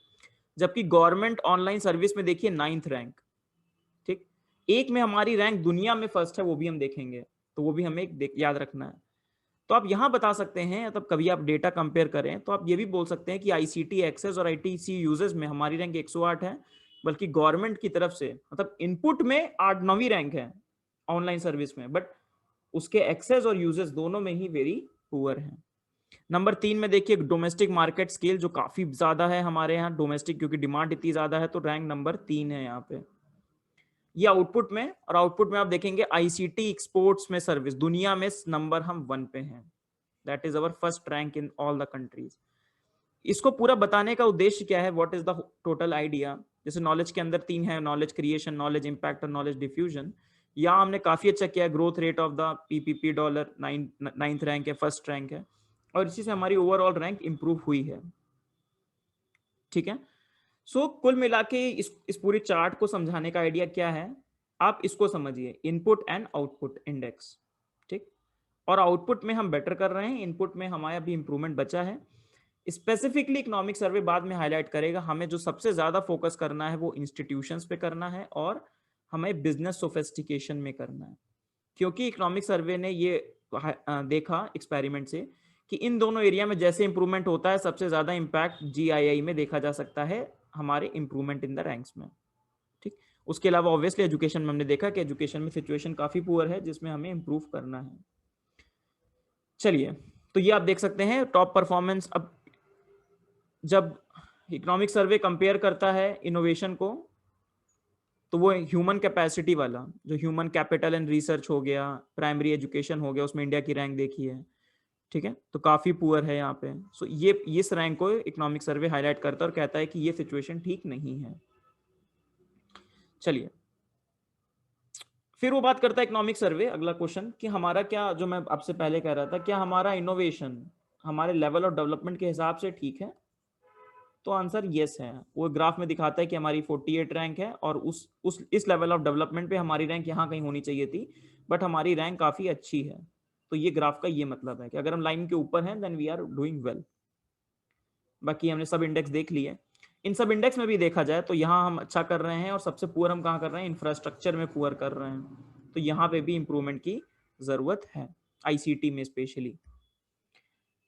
जबकि गवर्नमेंट ऑनलाइन सर्विस में देखिए 9th रैंक। ठीक, एक में हमारी रैंक दुनिया में फर्स्ट है, वो भी हम देखेंगे, तो वो भी हमें याद रखना है। तो आप यहां बता सकते हैं, तब कभी आप डेटा कंपेयर करें तो आप ये भी बोल सकते हैं कि आईसीटी एक्सेस और आईटीसी यूजर्स में हमारी रैंक 108 है, बल्कि गवर्नमेंट की तरफ से मतलब इनपुट में 9वीं रैंक है ऑनलाइन सर्विस में, बट उसके एक्सेस और यूजर्स दोनों में ही वेरी पुअर है। नंबर 3 में देखिए डोमेस्टिक मार्केट स्केल, जो काफी ज्यादा है हमारे यहाँ डोमेस्टिक, क्योंकि डिमांड इतनी ज्यादा है, तो रैंक नंबर 3 है यहाँ पे। ये आउटपुट में, और आउटपुट में आप देखेंगे आईसीटी एक्सपोर्ट्स में सर्विस, दुनिया में नंबर हम 1 पे हैं। That is our first rank in all the countries. इसको पूरा बताने का उद्देश्य क्या है? What is the total idea? जैसे नॉलेज के अंदर 3 है, नॉलेज क्रिएशन, नॉलेज इंपैक्ट और नॉलेज डिफ्यूजन। यहाँ हमने काफी अच्छा किया। Growth rate of the PPP dollar 9th rank है, फर्स्ट रैंक है, और इसी से हमारी ओवरऑल रैंक इंप्रूव हुई है। ठीक है, सो कुल मिला के इस पूरी चार्ट को समझाने का आइडिया क्या है? आप इसको समझिए, इनपुट एंड आउटपुट इंडेक्स। ठीक, और आउटपुट में हम बेटर कर रहे हैं, इनपुट में हमारा भी इंप्रूवमेंट बचा है। स्पेसिफिकली इकोनॉमिक सर्वे बाद में हाईलाइट करेगा। हमें जो सबसे ज्यादा फोकस करना है वो इंस्टीट्यूशंस पे करना है और हमें बिजनेस सोफिस्टिकेशन में करना है, क्योंकि इकोनॉमिक सर्वे ने ये देखा एक्सपेरिमेंट से कि इन दोनों एरिया में जैसे इंप्रूवमेंट होता है, सबसे ज्यादा इंपैक्ट जीआईआई में देखा जा सकता है, हमारे इंप्रूवमेंट इन द रैंक्स में। ठीक, उसके अलावा ऑब्वियसली एजुकेशन में हमने देखा कि एजुकेशन में सिचुएशन काफी पुअर है, जिसमें हमें इंप्रूव करना है। चलिए, तो ये आप देख सकते हैं टॉप परफॉर्मेंस। अब जब इकोनॉमिक सर्वे कंपेयर करता है इनोवेशन को, तो वो ह्यूमन कैपेसिटी वाला, जो ह्यूमन कैपिटल एंड रिसर्च हो गया, प्राइमरी एजुकेशन हो गया, उसमें इंडिया की रैंक देखी है। ठीक है, तो काफी पुअर है यहाँ पे। सो ये इस रैंक को इकोनॉमिक सर्वे हाईलाइट करता है और कहता है कि ये सिचुएशन ठीक नहीं है। चलिए, फिर वो बात करता है इकोनॉमिक सर्वे, अगला क्वेश्चन, कि हमारा क्या, जो मैं आपसे पहले कह रहा था, क्या हमारा इनोवेशन हमारे लेवल ऑफ डेवलपमेंट के हिसाब से ठीक है? तो आंसर यस है। वो ग्राफ में दिखाता है कि हमारी 48 रैंक है और इस लेवल ऑफ डेवलपमेंट पे हमारी रैंक यहाँ कहीं होनी चाहिए थी, बट हमारी रैंक काफी अच्छी है। तो ये ग्राफ का ये मतलब है कि अगर हम लाइन के ऊपर हैं then we are doing well. बाकी हमने सब इंडेक्स देख लिए। इन सब इंडेक्स में भी देखा जाए तो यहाँ हम अच्छा कर रहे हैं, और सबसे पुअर हम कहाँ कर रहे हैं? इंफ्रास्ट्रक्चर में पुअर कर रहे हैं। तो यहाँ पे भी इंप्रूवमेंट की जरूरत है, आईसीटी में स्पेशली।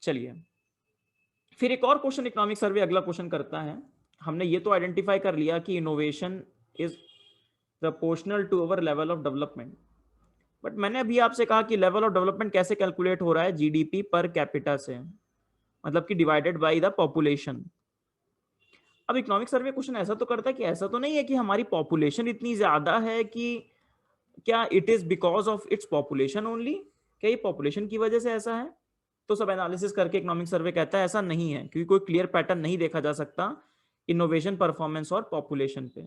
चलिए, फिर एक और क्वेश्चन इकोनॉमिक सर्वे अगला क्वेश्चन करता है। हमने ये तो आइडेंटिफाई कर लिया कि innovation is proportional to our level of development, but मैंने अभी आपसे कहा कि लेवल ऑफ डेवलपमेंट कैसे कैलकुलेट हो रहा है? जीडीपी पर कैपिटा से, मतलब कि डिवाइडेड बाय द पॉपुलेशन। अब इकोनॉमिक सर्वे क्वेश्चन ऐसा तो करता है कि ऐसा तो नहीं है कि हमारी पॉपुलेशन इतनी ज्यादा है कि क्या it is because of its population only, क्या ये पॉपुलेशन की वजह से ऐसा है? तो सब एनालिसिस करके इकोनॉमिक सर्वे कहता है ऐसा नहीं है, क्योंकि कोई क्लियर पैटर्न नहीं देखा जा सकता इनोवेशन, परफॉर्मेंस और पॉपुलेशन पे।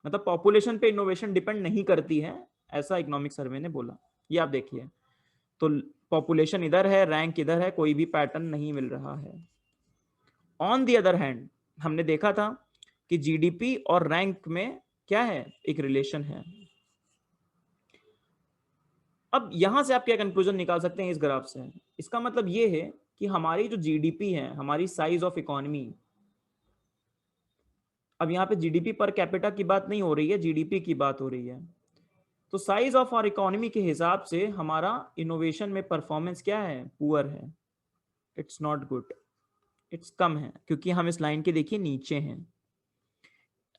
मतलब पॉपुलेशन पे इनोवेशन डिपेंड नहीं करती है, ऐसा इकोनॉमिक सर्वे ने बोला। ये आप देखिए, तो पॉपुलेशन इधर है, रैंक इधर है, कोई भी पैटर्न नहीं मिल रहा है। ऑन द अदर हैंड हमने देखा था कि जीडीपी और रैंक में क्या है? एक रिलेशन है। अब यहां से आप क्या कंक्लूजन निकाल सकते हैं इस ग्राफ से? इसका मतलब ये है कि हमारी जो जीडीपी है, हमारी साइज ऑफ इकोनॉमी, अब यहाँ पे जीडीपी पर कैपिटा की बात नहीं हो रही है, जीडीपी की बात हो रही है। तो साइज ऑफ आवर इकोनॉमी के हिसाब से हमारा इनोवेशन में परफॉर्मेंस क्या है, पुअर है, इट्स नॉट गुड, इट्स कम है, क्योंकि हम इस लाइन के देखिए नीचे हैं।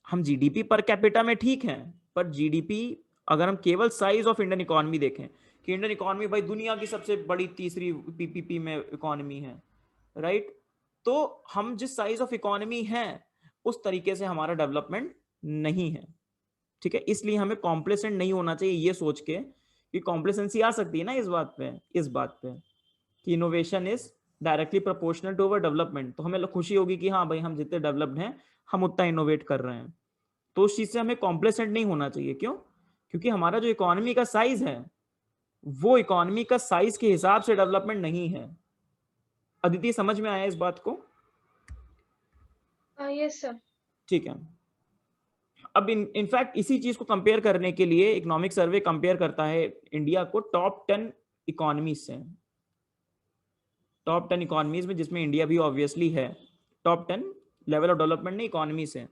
हम जीडीपी पर कैपिटा में ठीक हैं, पर जीडीपी अगर हम केवल साइज ऑफ इंडियन इकोनॉमी देखें कि इंडियन इकोनॉमी भाई दुनिया की सबसे बड़ी तीसरी पीपीपी में इकोनॉमी है, राइट, तो हम जिस साइज ऑफ इकोनॉमी है उस तरीके से हमारा डेवलपमेंट नहीं है, ठीक है। इसलिए हमें कॉम्प्लेसेंट नहीं होना चाहिए ये सोच के कि कॉम्प्लेसेंसी आ सकती है ना इस बात पे कि innovation is directly proportional to our development, तो हमें खुशी होगी कि हाँ भाई हम जितने डेवलप्ड हैं हम उतना इनोवेट कर रहे हैं। तो उस चीज से हमें कॉम्प्लेसेंट नहीं होना चाहिए। क्यों? क्योंकि हमारा जो इकोनॉमी का साइज है वो इकोनॉमी का साइज के हिसाब से डेवलपमेंट नहीं है। अदिति समझ में आया इस बात को? Yes sir. ठीक है। अब इनफैक्ट इसी चीज को कंपेयर करने के लिए इकोनॉमिक सर्वे कंपेयर करता है इंडिया को टॉप 10 इकोनॉमीज से, टॉप 10 इकोनॉमीज में, जिसमें इंडिया भी ऑब्वियसली है। टॉप 10 लेवल ऑफ डेवलपमेंट नहीं, इकोनॉमी से।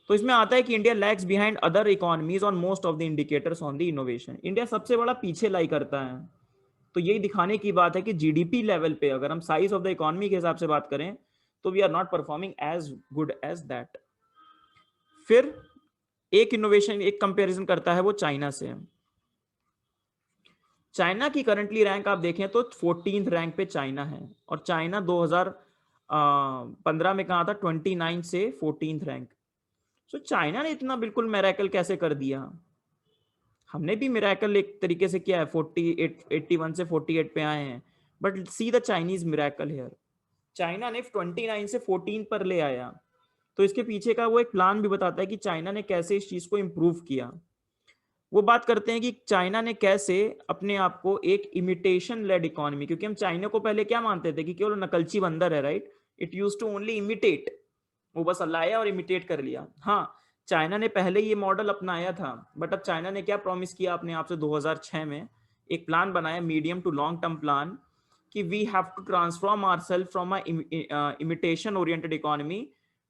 तो इसमें आता है कि India lags behind other economies on most of the indicators on the innovation. India सबसे बड़ा पीछे लाई करता है। तो यही दिखाने की बात है कि जीडीपी लेवल पे अगर हम साइज ऑफ द इकोनॉमी के हिसाब से बात करें तो we are not performing as good as that. फिर एक इनोवेशन, एक कंपैरिजन करता है वो चाइना से। चाइना की करंटली रैंक आप देखें तो 14th रैंक पे चाइना है, और चाइना 2015 में कहा था 29 से 14th रैंक। सो चाइना ने इतना बिल्कुल मिरेकल कैसे कर दिया? हमने भी मिरेकल एक तरीके से किया है, 81 से 48 पे आए हैं, but see the Chinese miracle here. China ने 29 से 14 पर ले आया। तो इसके पीछे का वो एक प्लान भी बताता है कि चाइना ने कैसे इस चीज को इंप्रूव किया। वो बात करते हैं कि चाइना ने कैसे अपने आप को एक इमिटेशन लेड इकोनॉमी, क्योंकि हम चाइना को पहले क्या मानते थे कि केवल नकलची बंदर है, right, it use to only imitate, वो बस लाया और इमिटेट कर लिया। हाँ, चाइना ने पहले ये मॉडल अपनाया था, बट अब चाइना ने क्या प्रॉमिस किया अपने आप से 2006 में, एक प्लान बनाया, medium to long term plan, कि we have to transform ourselves from a imitation oriented economy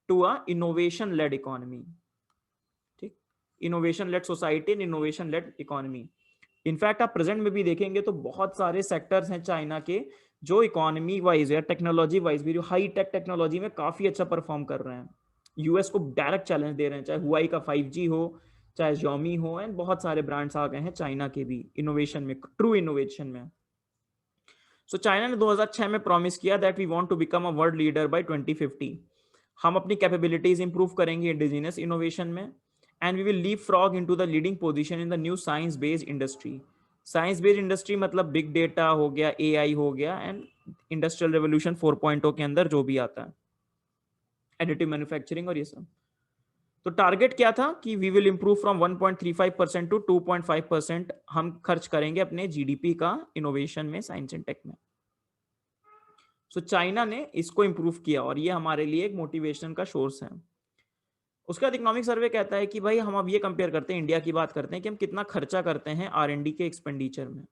to a innovation led economy. ठीक, innovation led society and innovation led economy. In fact आप प्रेजेंट में भी देखेंगे तो बहुत सारे सेक्टर्स हैं चाइना के जो इकोनॉमी वाइज या टेक्नोलॉजी वाइज भी, जो हाई टेक टेक्नोलॉजी में काफी अच्छा परफॉर्म कर रहे हैं, यूएस को डायरेक्ट चैलेंज दे रहे हैं, चाहे हुआई का 5G हो, चाहे Xiaomi हो, एंड बहुत सारे ब्रांड्स आ गए हैं चाइना के भी इनोवेशन में, ट्रू इनोवेशन में। सो चाइना ने 2006 में प्रॉमिस किया that we want to become a world leader by 2050। हम अपनी कैपेबिलिटीज इंप्रूव करेंगे इंडिजिनस इनोवेशन में, and we will leapfrog into the leading position in the new science based industry. Science based industry मतलब बिग डेटा हो गया, AI हो गया, एंड इंडस्ट्रियल रेवोल्यूशन 4.0 के अंदर जो भी आता है, एडिटिव मैन्युफैक्चरिंग और ये सब। तो टारगेट क्या था कि we will improve from 1.35% to 2.5% हम खर्च करेंगे अपने जीडीपी का इनोवेशन में, साइंस एंड टेक में। सो चाइना ने इसको इंप्रूव किया और ये हमारे लिए एक मोटिवेशन का सोर्स है। उसके बाद इकोनॉमिक सर्वे कहता है कि भाई हम अब ये कंपेयर करते हैं, इंडिया की बात करते हैं कि हम कितना खर्चा करते हैं R&D के एक्सपेंडिचर में।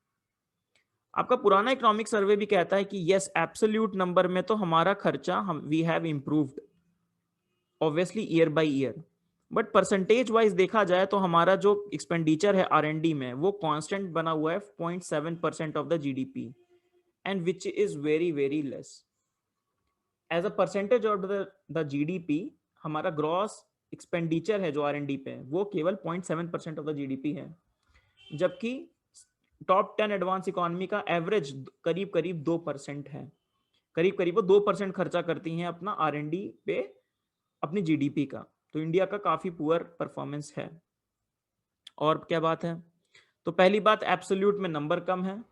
आपका पुराना इकोनॉमिक सर्वे भी कहता है कि यस, एब्सोल्यूट नंबर में तो हमारा खर्चा हम we have improved obviously year by year, but percentage wise देखा जाए तो हमारा जो एक्सपेंडिचर है R&D में वो कांस्टेंट बना हुआ है 0.7% of the GDP, and which is very very less as a percentage of the GDP. हमारा ग्रॉस एक्सपेंडिचर है जो R&D पे वो केवल 0.7% ऑफ द जीडीपी है, जबकि टॉप 10 एडवांस इकोनॉमी का एवरेज करीब करीब 2% है। करीब करीब वो 2% खर्चा करती हैं अपना R&D पे अपनी जीडीपी का। तो इंडिया का काफी पुअर परफॉर्मेंस है। और क्या बात है? तो पहली बात, एब्सोल्यूट में नंबर कम है।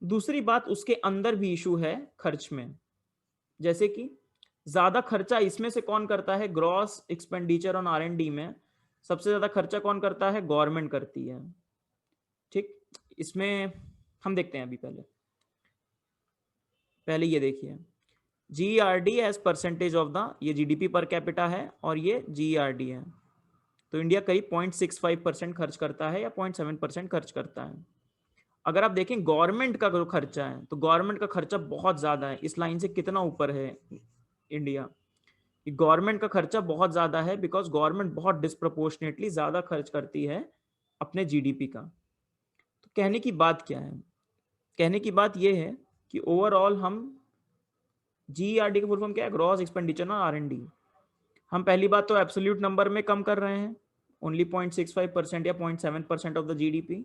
दूसरी बात, उसके अंदर भी इशू है खर्च में, जैसे कि ज्यादा खर्चा इसमें से कौन करता है? ग्रॉस एक्सपेंडिचर ऑन R&D में सबसे ज्यादा खर्चा कौन करता है? गवर्नमेंट करती है। ठीक, इसमें हम देखते हैं अभी पहले ये देखिए, GERD as percentage of the, ये जीडीपी पर कैपिटा है और ये GERD है। तो इंडिया करीब 0.65% खर्च करता है या 0.7% खर्च करता है। अगर आप देखें गवर्नमेंट का जो खर्चा है, तो गवर्नमेंट का खर्चा बहुत ज्यादा है। इस लाइन से कितना ऊपर है इंडिया? गवर्नमेंट का खर्चा बहुत ज्यादा है, बिकॉज गवर्नमेंट बहुत डिस्प्रोपोर्शनेटली ज्यादा खर्च करती है अपने जीडीपी का। तो कहने की बात क्या है? कहने की बात यह है कि ओवरऑल हम जीईआरडी का फुल फॉर्म क्या है? ग्रॉस एक्सपेंडिचर ना आर&डी। हम पहली बात तो एब्सोल्यूट नंबर में कम कर रहे हैं, ओनली 0.65% या 0.7% ऑफ द जीडीपी।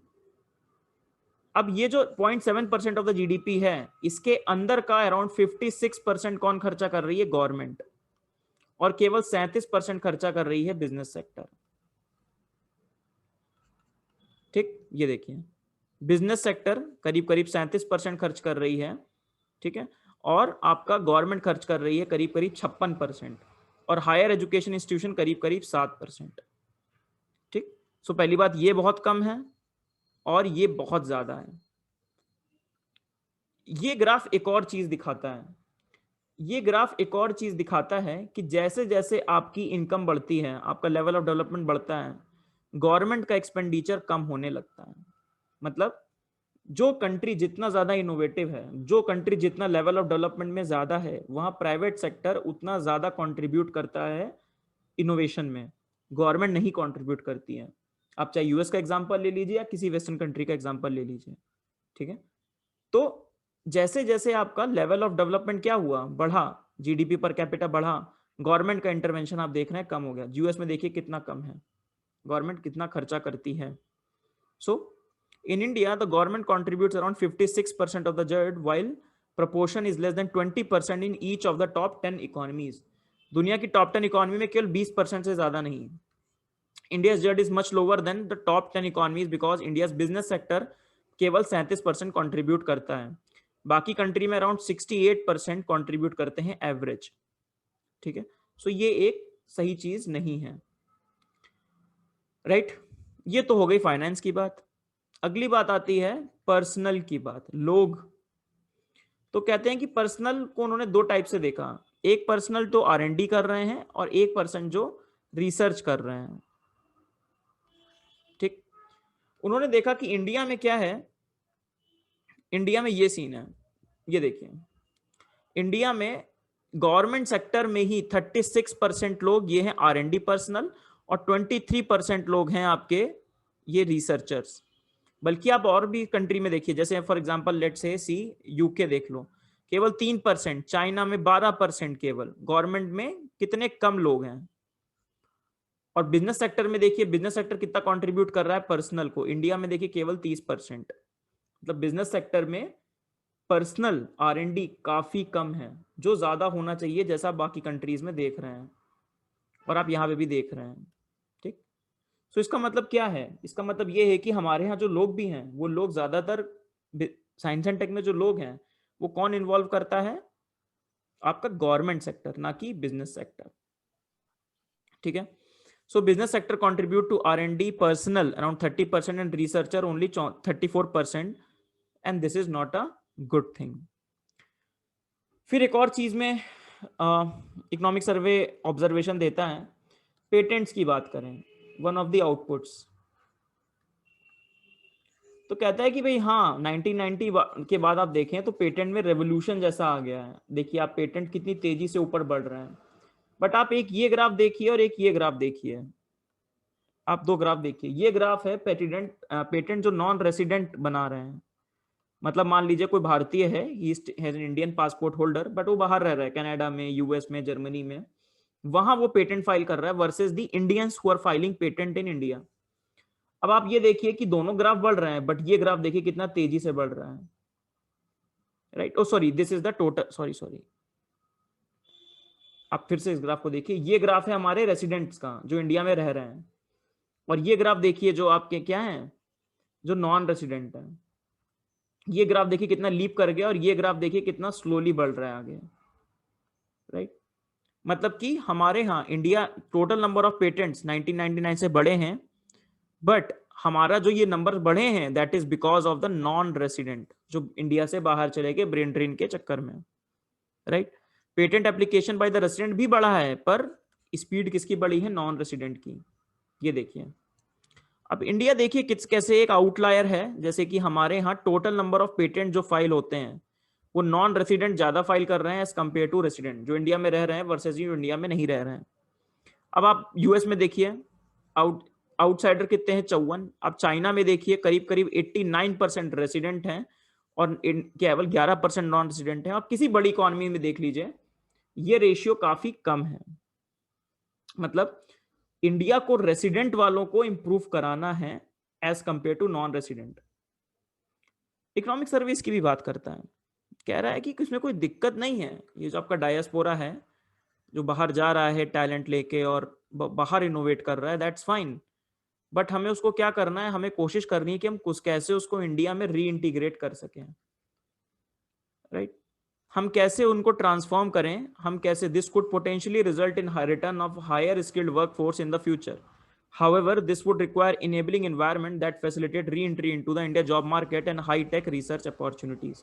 अब ये जो 0.7% ऑफ द जीडीपी है, इसके अंदर का अराउंड 56% कौन खर्चा कर रही है? गवर्नमेंट। और केवल 37% खर्चा कर रही है बिजनेस सेक्टर। ठीक, ये देखिए, बिजनेस सेक्टर करीब करीब 37% खर्च कर रही है, ठीक है, और आपका गवर्नमेंट खर्च कर रही है करीब करीब 56%, और हायर एजुकेशन इंस्टीट्यूशन करीब करीब 7%। ठीक, सो पहली बात ये बहुत कम है और ये बहुत ज्यादा है। ये ग्राफ एक और चीज दिखाता है, ये ग्राफ एक और चीज दिखाता है कि जैसे जैसे आपकी इनकम बढ़ती है, आपका लेवल ऑफ डेवलपमेंट बढ़ता है, गवर्नमेंट का एक्सपेंडिचर कम होने लगता है। मतलब जो कंट्री जितना ज्यादा इनोवेटिव है, जो कंट्री जितना लेवल ऑफ डेवलपमेंट में ज्यादा है, वहां प्राइवेट सेक्टर उतना ज्यादा कंट्रीब्यूट करता है इनोवेशन में, गवर्नमेंट नहीं कंट्रीब्यूट करती है। आप चाहे यूएस का एग्जांपल ले लीजिए या किसी वेस्टर्न कंट्री का एग्जांपल ले लीजिए, ठीक है। तो जैसे जैसे आपका लेवल ऑफ डेवलपमेंट क्या हुआ, बढ़ा, जीडीपी पर कैपिटा बढ़ा, गवर्नमेंट का इंटरवेंशन आप देख रहे हैं कम हो गया। यूएस में देखिए कितना कम है, गवर्नमेंट कितना खर्चा करती है। सो in India, the government contributes around 56% of the GDP, while proportion is less than 20% in each of the top 10 economies. दुनिया की टॉप 10 इकोनॉमी में केवल 20% से ज्यादा नहीं। India's GDP is much lower than the top 10 economies because India's business sector केवल 37% कंट्रीब्यूट करता है, बाकी कंट्री में अराउंड 68% कंट्रीब्यूट करते हैं एवरेज, ठीक है। सो ये एक सही चीज नहीं है, राइट। ये तो हो गई फाइनेंस की बात। अगली बात आती है पर्सनल की बात, लोग। तो कहते हैं कि पर्सनल को उन्होंने दो टाइप से देखा, एक पर्सनल तो आर&डी कर रहे हैं और एक पर्सन जो रिसर्च कर रहे हैं, ठीक। उन्होंने देखा कि इंडिया में क्या है, इंडिया में ये सीन है, ये देखिए, इंडिया में गवर्नमेंट सेक्टर में ही 36% लोग ये हैं आर&डी पर्सनल, और 23% लोग हैं आपके ये रिसर्चर्स। बल्कि आप और भी कंट्री में देखिए, जैसे फॉर एग्जांपल लेट से सी यूके देख लो, केवल 3%, चाइना में 12% केवल, गवर्नमेंट में कितने कम लोग हैं। और बिजनेस सेक्टर में देखिए, बिजनेस सेक्टर कितना कंट्रीब्यूट कर रहा है पर्सनल को, इंडिया में देखिए केवल 30%। मतलब बिजनेस सेक्टर में पर्सनल आर&डी काफी कम है, जो ज्यादा होना चाहिए, जैसा बाकी कंट्रीज में देख रहे हैं और आप यहाँ पे भी देख रहे हैं, ठीक। सो इसका मतलब क्या है? इसका मतलब ये है कि हमारे यहाँ जो लोग भी हैं, वो लोग ज्यादातर साइंस एंड टेक में जो लोग हैं, वो कौन इन्वॉल्व करता है? आपका गवर्नमेंट सेक्टर, ना कि बिजनेस सेक्टर, ठीक है। So business sector contribute to R and D personnel around 30% and researcher only 34%, and this is not a good thing. फिर एक और चीज में इकोनॉमिक सर्वे ऑब्जर्वेशन देता है, पेटेंट्स की बात करें, वन ऑफ द आउटपुट्स। तो कहता है कि भाई हाँ, 1990 के बाद आप देखें तो पेटेंट में रेवोल्यूशन जैसा आ गया है। देखिए आप पेटेंट कितनी तेजी से ऊपर बढ़ रहे हैं। बट आप एक ये ग्राफ देखिए और एक ये ग्राफ देखिए, आप दो ग्राफ देखिए। ये ग्राफ है पेटेंट जो नॉन रेसिडेंट बना रहे हैं। मतलब मान लीजिए कोई भारतीय है, he has an Indian passport holder, but वो बाहर रह रहा है, कनाडा में, यूएस में, जर्मनी में, वहां वो पेटेंट फाइल कर रहा है, versus the Indians who are filing patent in India. अब आप ये देखिए कि दोनों ग्राफ बढ़ रहे हैं, बट ये ग्राफ देखिए कितना तेजी से बढ़ रहा है, right. Oh sorry, this is the total, sorry, आप फिर से इस ग्राफ को देखिए। ये ग्राफ है हमारे रेसिडेंट्स का, जो इंडिया में रह रहे हैं, और ये ग्राफ देखिए जो आपके क्या है, जो नॉन रेसिडेंट है। ये ग्राफ देखिए कितना लीप कर गया, और ये ग्राफ देखिए कितना स्लोली बढ़ रहा है आगे, राइट। मतलब कि हमारे यहाँ India total number of patents 1999 से बढ़े हैं, बट हमारा जो ये नंबर बढ़े हैं that is because of the non resident, जो इंडिया से बाहर चले गए ब्रेन ड्रेन के चक्कर में, right. Patent application by the resident भी बढ़ा है, पर स्पीड किसकी बढ़ी है? नॉन रेसिडेंट की। ये देखिए, अब इंडिया देखिए कैसे एक आउटलायर है, जैसे कि हमारे यहाँ टोटल नंबर ऑफ पेटेंट जो फाइल होते हैं वो नॉन रेसिडेंट ज्यादा फाइल कर रहे हैं एज कम्पेयर टू रेसिडेंट, जो इंडिया में रह रहे हैं वर्सेस जो इंडिया में नहीं रह रहे हैं। अब आप यूएस में देखिए आउटसाइडर कितने हैं, 54। अब चाइना में देखिए करीब करीब 89% रेसिडेंट हैं और केवल 11% नॉन रेसिडेंट हैं। आप किसी बड़ी इकोनॉमी में देख लीजिए ये रेशियो काफी कम है। मतलब इंडिया को रेसिडेंट वालों को इंप्रूव कराना है as compare to non resident. Economic service की भी बात करता है, कह रहा है कि इसमें कोई दिक्कत नहीं है, ये जो आपका डायस्पोरा है जो बाहर जा रहा है टैलेंट लेके और बाहर इनोवेट कर रहा है, दैट्स फाइन, बट हमें उसको क्या करना है, हमें कोशिश करनी है कि हम कुछ कैसे उसको इंडिया में री इंटीग्रेट कर सकें, राइट? हम कैसे उनको ट्रांसफॉर्म करें, हम कैसे, this could potentially result in return of higher skilled workforce in the future. However, this would require enabling environment that facilitate re-entry into the India job market and high-tech research opportunities.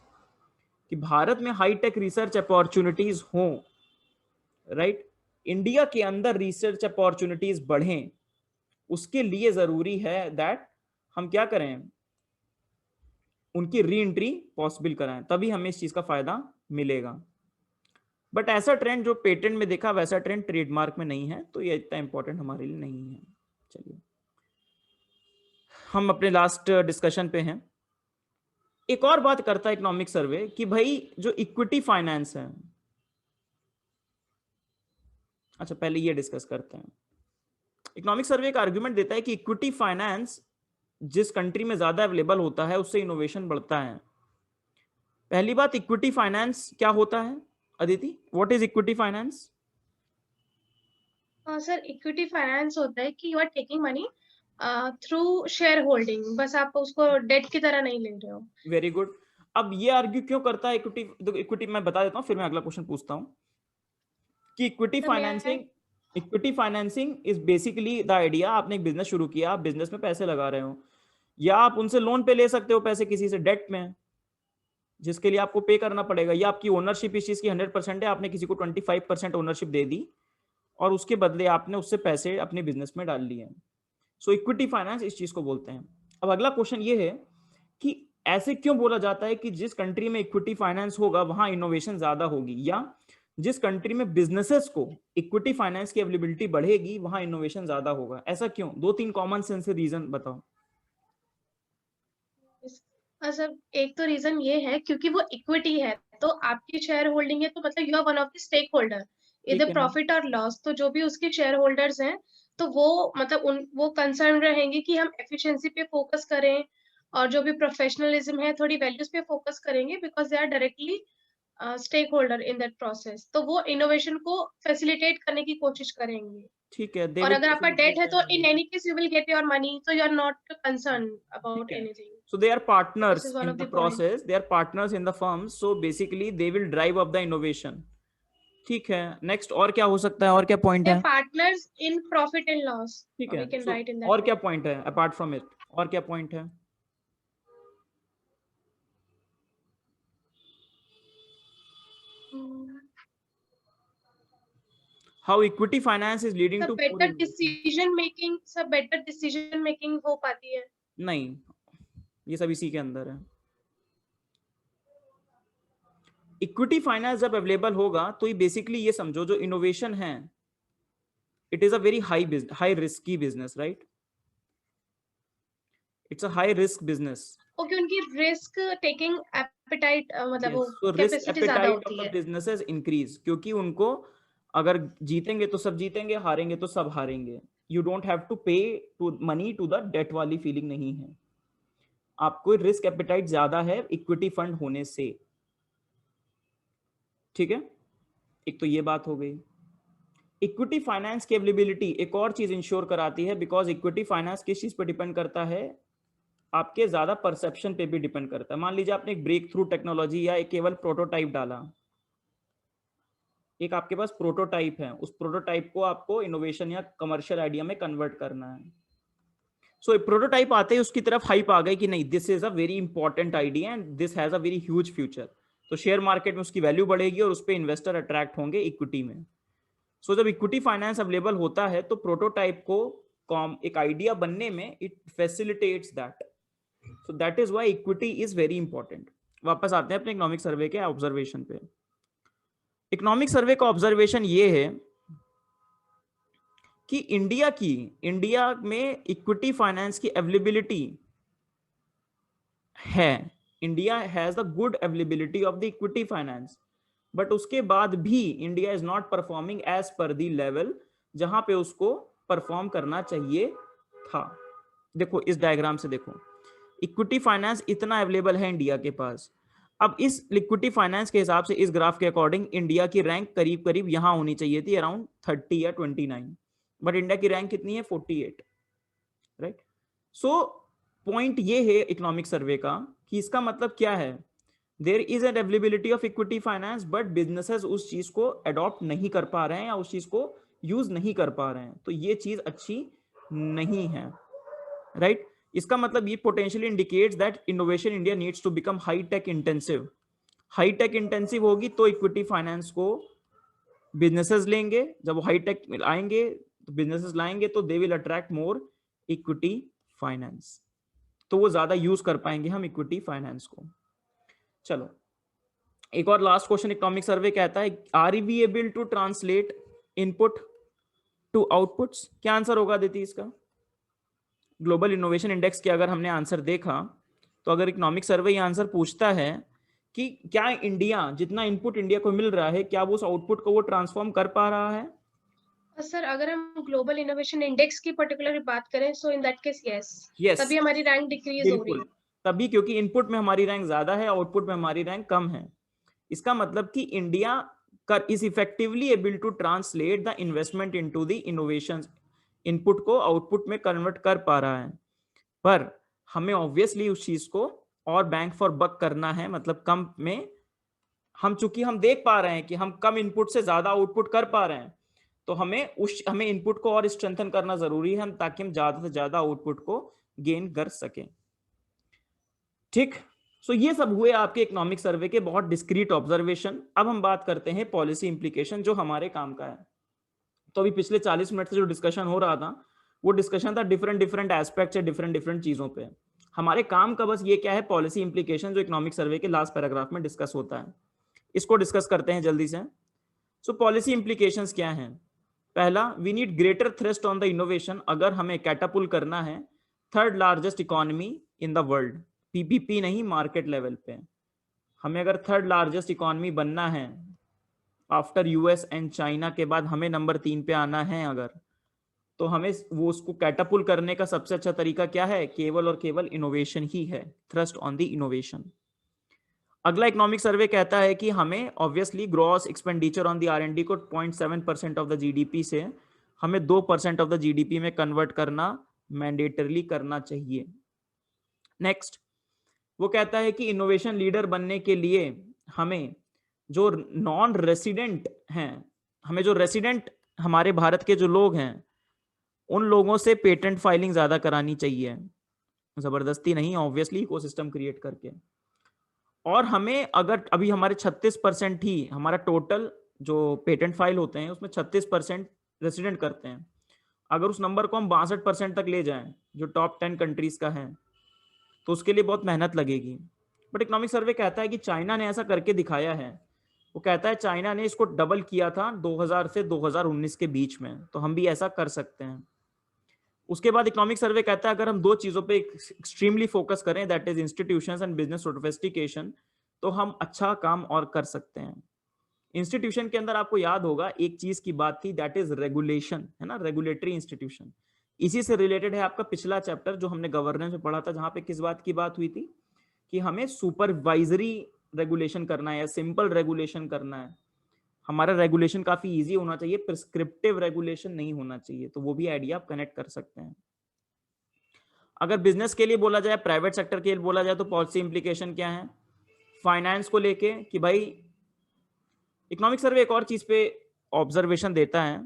कि भारत में हाई-टेक रिसर्च अपॉर्चुनिटीज हों, राइट? इंडिया के अंदर रिसर्च अपॉर्चुनिटीज बढ़ें, उसके लिए जरूरी है दैट हम क्या करें, उनकी री एंट्री पॉसिबल कराएं, तभी हमें इस चीज का फायदा मिलेगा। बट ऐसा ट्रेंड जो पेटेंट में देखा वैसा ट्रेंड ट्रेडमार्क में नहीं है, तो ये इतना इंपॉर्टेंट हमारे लिए नहीं है। चलिए हम अपने लास्ट डिस्कशन पे हैं। एक और बात करता है इकोनॉमिक सर्वे कि भाई जो इक्विटी फाइनेंस है, अच्छा पहले ये डिस्कस करते हैं। इकोनॉमिक सर्वे एक आर्गुमेंट देता है कि इक्विटी फाइनेंस जिस कंट्री में ज्यादा अवेलेबल होता है उससे इनोवेशन बढ़ता है। पहली बात, इक्विटी फाइनेंस क्या होता है Aditi, what is equity finance? Sir equity finance होता है कि you are taking money through shareholding, बस आप उसको डेट की तरह नहीं ले रहे हो। Very good. अब ये आर्ग्यू क्यों करता है इक्विटी, इक्विटी मैं बता देता हूं फिर मैं अगला क्वेश्चन पूछता हूं कि equity financing is basically the idea, आपने एक बिजनेस शुरू किया, आप बिजनेस में पैसे लगा रहे हो, या आप उनसे लोन पे ले सकते हो पैसे किसी से डेट में, जिसके लिए आपको पे करना पड़ेगा, या आपकी ओनरशिप इस चीज की 100% है, आपने किसी को 25% ओनरशिप दे दी और उसके बदले आपने उससे पैसे अपने बिजनेस में डाल लिए। सो इक्विटी फाइनेंस इस चीज को बोलते हैं। अब अगला क्वेश्चन ये है कि ऐसे क्यों बोला जाता है कि जिस कंट्री में इक्विटी फाइनेंस होगा वहां इनोवेशन ज्यादा होगी, या जिस कंट्री में बिजनेसेस को इक्विटी फाइनेंस की अवेलेबिलिटी बढ़ेगी वहां इनोवेशन ज्यादा होगा, ऐसा क्यों? 2-3 कॉमन सेंस रीजन बताओ। सर एक तो रीजन ये है क्योंकि वो इक्विटी है, तो आपकी शेयर होल्डिंग है, तो मतलब you are one of the stakeholder, ठीक इधर है, प्रॉफिट और लॉस, तो जो भी उसके शेयर होल्डर्स हैं तो वो मतलब वो कंसर्न रहेंगे कि हम एफिशिएंसी पे फोकस करें, और जो भी प्रोफेशनलिज्म है थोड़ी वैल्यूज पे फोकस करेंगे, because they are directly stakeholder in that process, तो वो इनोवेशन को फैसिलिटेट करने की कोशिश करेंगे। ठीक है, दे और विल अगर आपका डेट फैसिलिटेट है द तो in innovation. Any case you will get your money, तो यू आर नॉट कंसर्न ठीक अबाउट है, anything. so they are this partners is one in of the the point. process, they are partners in the firm, so basically they will drive up the innovation। ठीक है, नेक्स्ट और क्या हो सकता है, और क्या पॉइंट They है? are partners in profit and loss. ठीक है, We can so write in that और way. क्या पॉइंट है अपार्ट फ्रॉम इट, और क्या पॉइंट है? Hmm. How equity finance is leading So to more better innovation? decision making, so better decision making हो पाती है। नहीं, ये सब इसी के अंदर है। इक्विटी फाइनेंस जब अवेलेबल होगा तो ये बेसिकली ये समझो जो इनोवेशन है it is a very high risky business, right? It's a high risk business. Okay, उनकी रिस्क टेकिंग एपेटाइट मतलब यस, वो सो रिस्क कैपेसिटी ज्यादा एपेटाइट ऑफ होती द है। बिजनेसेस इंक्रीज, क्योंकि उनको अगर जीतेंगे तो सब जीतेंगे, हारेंगे तो सब हारेंगे। You don't have to pay to money to the debt वाली फीलिंग नहीं है, आपको रिस्क एपेटाइट ज्यादा है इक्विटी फंड होने से। ठीक है, एक तो ये बात हो गई। इक्विटी फाइनेंस की अवेलेबिलिटी एक और चीज इंश्योर कराती है, बिकॉज इक्विटी फाइनेंस किस चीज पर डिपेंड करता है, आपके ज्यादा परसेप्शन पे भी डिपेंड करता है। मान लीजिए आपने एक ब्रेक थ्रू टेक्नोलॉजी या एक केवल प्रोटोटाइप डाला, एक आपके पास प्रोटोटाइप है, उस प्रोटोटाइप को आपको इनोवेशन या कमर्शियल आइडिया में कन्वर्ट करना है। सो प्रोटोटाइप आते ही उसकी तरफ हाइप आ गई कि नहीं, this is a very important idea and this has a very huge future, तो शेयर मार्केट में उसकी वैल्यू बढ़ेगी और उस पर इन्वेस्टर अट्रैक्ट होंगे इक्विटी में। सो जब इक्विटी फाइनेंस अवेलेबल होता है तो प्रोटोटाइप को एक आइडिया बनने में it facilitates that. So that is why equity is very important. वापस आते हैं अपने इकोनॉमिक सर्वे के ऑब्जर्वेशन पे. इकोनॉमिक सर्वे का ऑब्जर्वेशन ये है कि इंडिया में इक्विटी फाइनेंस की अवेलेबिलिटी है. India has the good availability of the equity finance, but उसके बाद भी India is not performing as per the level जहां पे उसको परफॉर्म करना चाहिए था. देखो इस डायग्राम से देखो, इक्विटी फाइनेंस इतना अवेलेबल है इंडिया के पास. अब इस लिक्विडिटी फाइनेंस के हिसाब से इस ग्राफ के अकॉर्डिंग इंडिया की रैंक करीब करीब यहां होनी चाहिए थी, अराउंड 30 या 29, बट इंडिया की रैंक कितनी है, 48. राइट. सो पॉइंट ये है इकोनॉमिक सर्वे का कि इसका मतलब क्या है, there is an availability of equity finance, but businesses उस चीज को अडॉप्ट नहीं कर पा रहे हैं या उस चीज को यूज नहीं कर पा रहे हैं. तो ये चीज अच्छी नहीं है. राइट. इसका मतलब ये potentially indicates that innovation India needs to become high tech intensive. High tech intensive होगी तो इक्विटी फाइनेंस को बिजनेसेस लेंगे. जब वो हाई टेक आएंगे तो बिजनेसेस लाएंगे तो they will attract more equity finance, तो वो ज्यादा यूज कर पाएंगे हम इक्विटी फाइनेंस को. चलो एक और लास्ट क्वेश्चन इकोनॉमिक सर्वे कहता है, are we able to translate input to outputs. क्या आंसर होगा देती इसका? ग्लोबल इनोवेशन इंडेक्स के अगर हमने आंसर देखा तो अगर इकोनॉमिक सर्वे ये आंसर पूछता है कि क्या इंडिया जितना इनपुट इंडिया को मिल रहा है क्या वो उस आउटपुट को वो ट्रांसफॉर्म कर पा रहा है? सर अगर हम ग्लोबल इनोवेशन इंडेक्स की पर्टिकुलर बात करें सो इन दैट केस यस, तभी हमारी रैंक डिक्रीज हो रही है. तभी, क्योंकि इनपुट में हमारी रैंक ज्यादा है, आउटपुट में हमारी रैंक कम है. इसका मतलब कि India is effectively able to translate the investment into the innovation, input को आउटपुट में कन्वर्ट कर पा रहा है. पर हमें ऑब्वियसली उस चीज को और बैंक फॉर बक करना है, मतलब कम में हम, चूंकि हम देख पा रहे हैं कि हम कम इनपुट से ज्यादा आउटपुट कर पा रहे हैं, तो हमें इनपुट को और स्ट्रेंथन करना जरूरी है ताकि हम ज्यादा से ज्यादा आउटपुट को गेन कर सकें. ठीक. सो ये सब हुए आपके इकोनॉमिक सर्वे के बहुत डिस्क्रीट ऑब्जर्वेशन. अब हम बात करते हैं पॉलिसी इंप्लीकेशन जो हमारे काम का है. तो अभी पिछले 40 मिनट से जो डिस्कशन हो रहा था वो डिस्कशन था डिफरेंट एस्पेक्ट है डिफरेंट चीजों पे. हमारे काम का बस ये क्या है, पॉलिसी इंप्लीकेशन जो इकोनॉमिक सर्वे के लास्ट पैराग्राफ में डिस्कस होता है, इसको डिस्कस करते हैं जल्दी से. सो पॉलिसी इंप्लीकेशंस क्या हैं? पहला, we need greater thrust on the innovation. अगर हमें कैटापुल करना है third largest economy in the world, PPP नहीं, मार्केट लेवल पे हमें अगर थर्ड लार्जेस्ट इकोनॉमी बनना है आफ्टर यूएस एंड चाइना के बाद हमें नंबर 3 पे आना है अगर, तो हमें वो उसको कैटापुल करने का सबसे अच्छा तरीका क्या है? केवल और केवल इनोवेशन ही है. Thrust on the innovation. अगला इकोनॉमिक सर्वे कहता है कि हमें obviously gross expenditure on the R and D को 0.7% ऑफ द जीडीपी से हमें 2% ऑफ द जीडीपी में कन्वर्ट करना मैंडेटरली करना चाहिए. नेक्स्ट, वो कहता है कि इनोवेशन लीडर बनने के लिए हमें जो नॉन रेसिडेंट हैं, हमें जो रेसिडेंट हमारे भारत के जो लोग हैं उन लोगों से पेटेंट फाइलिंग ज्यादा करानी चाहिए, जबरदस्ती नहीं, ऑब्वियसली इकोसिस्टम क्रिएट करके. और हमें अगर अभी हमारे 36% ही हमारा टोटल जो पेटेंट फाइल होते हैं उसमें 36% रेसिडेंट करते हैं, अगर उस नंबर को हम 62% तक ले जाएं जो टॉप 10 कंट्रीज का है तो उसके लिए बहुत मेहनत लगेगी. बट इकोनॉमिक सर्वे कहता है कि चाइना ने ऐसा करके दिखाया है. वो कहता है चाइना ने इसको डबल किया था 2000 से 2019 के बीच में, तो हम भी ऐसा कर सकते हैं. उसके बाद इकोनॉमिक सर्वे कहता है अगर हम दो चीजों पे एक्सट्रीमली फोकस करें, that is institutions and business sophistication, तो हम अच्छा काम और कर सकते हैं. इंस्टीट्यूशन के अंदर आपको याद होगा एक चीज की बात थी, दैट इज रेगुलेशन, है ना, रेगुलेटरी इंस्टीट्यूशन. इसी से रिलेटेड है आपका पिछला चैप्टर जो हमने गवर्नेंस में पढ़ा था, जहां पे किस बात की बात हुई थी कि हमें सुपरवाइजरी रेगुलेशन करना है या सिंपल रेगुलेशन करना है. हमारा रेगुलेशन काफी इजी होना चाहिए, प्रिस्क्रिप्टिव रेगुलेशन नहीं होना चाहिए. तो वो भी आइडिया आप कनेक्ट कर सकते हैं. अगर बिजनेस के लिए बोला जाए, प्राइवेट सेक्टर के लिए बोला जाए, तो पॉलिसी इंप्लीकेशन क्या है फाइनेंस को लेके कि भाई इकोनॉमिक सर्वे एक और चीज पे ऑब्जर्वेशन देता है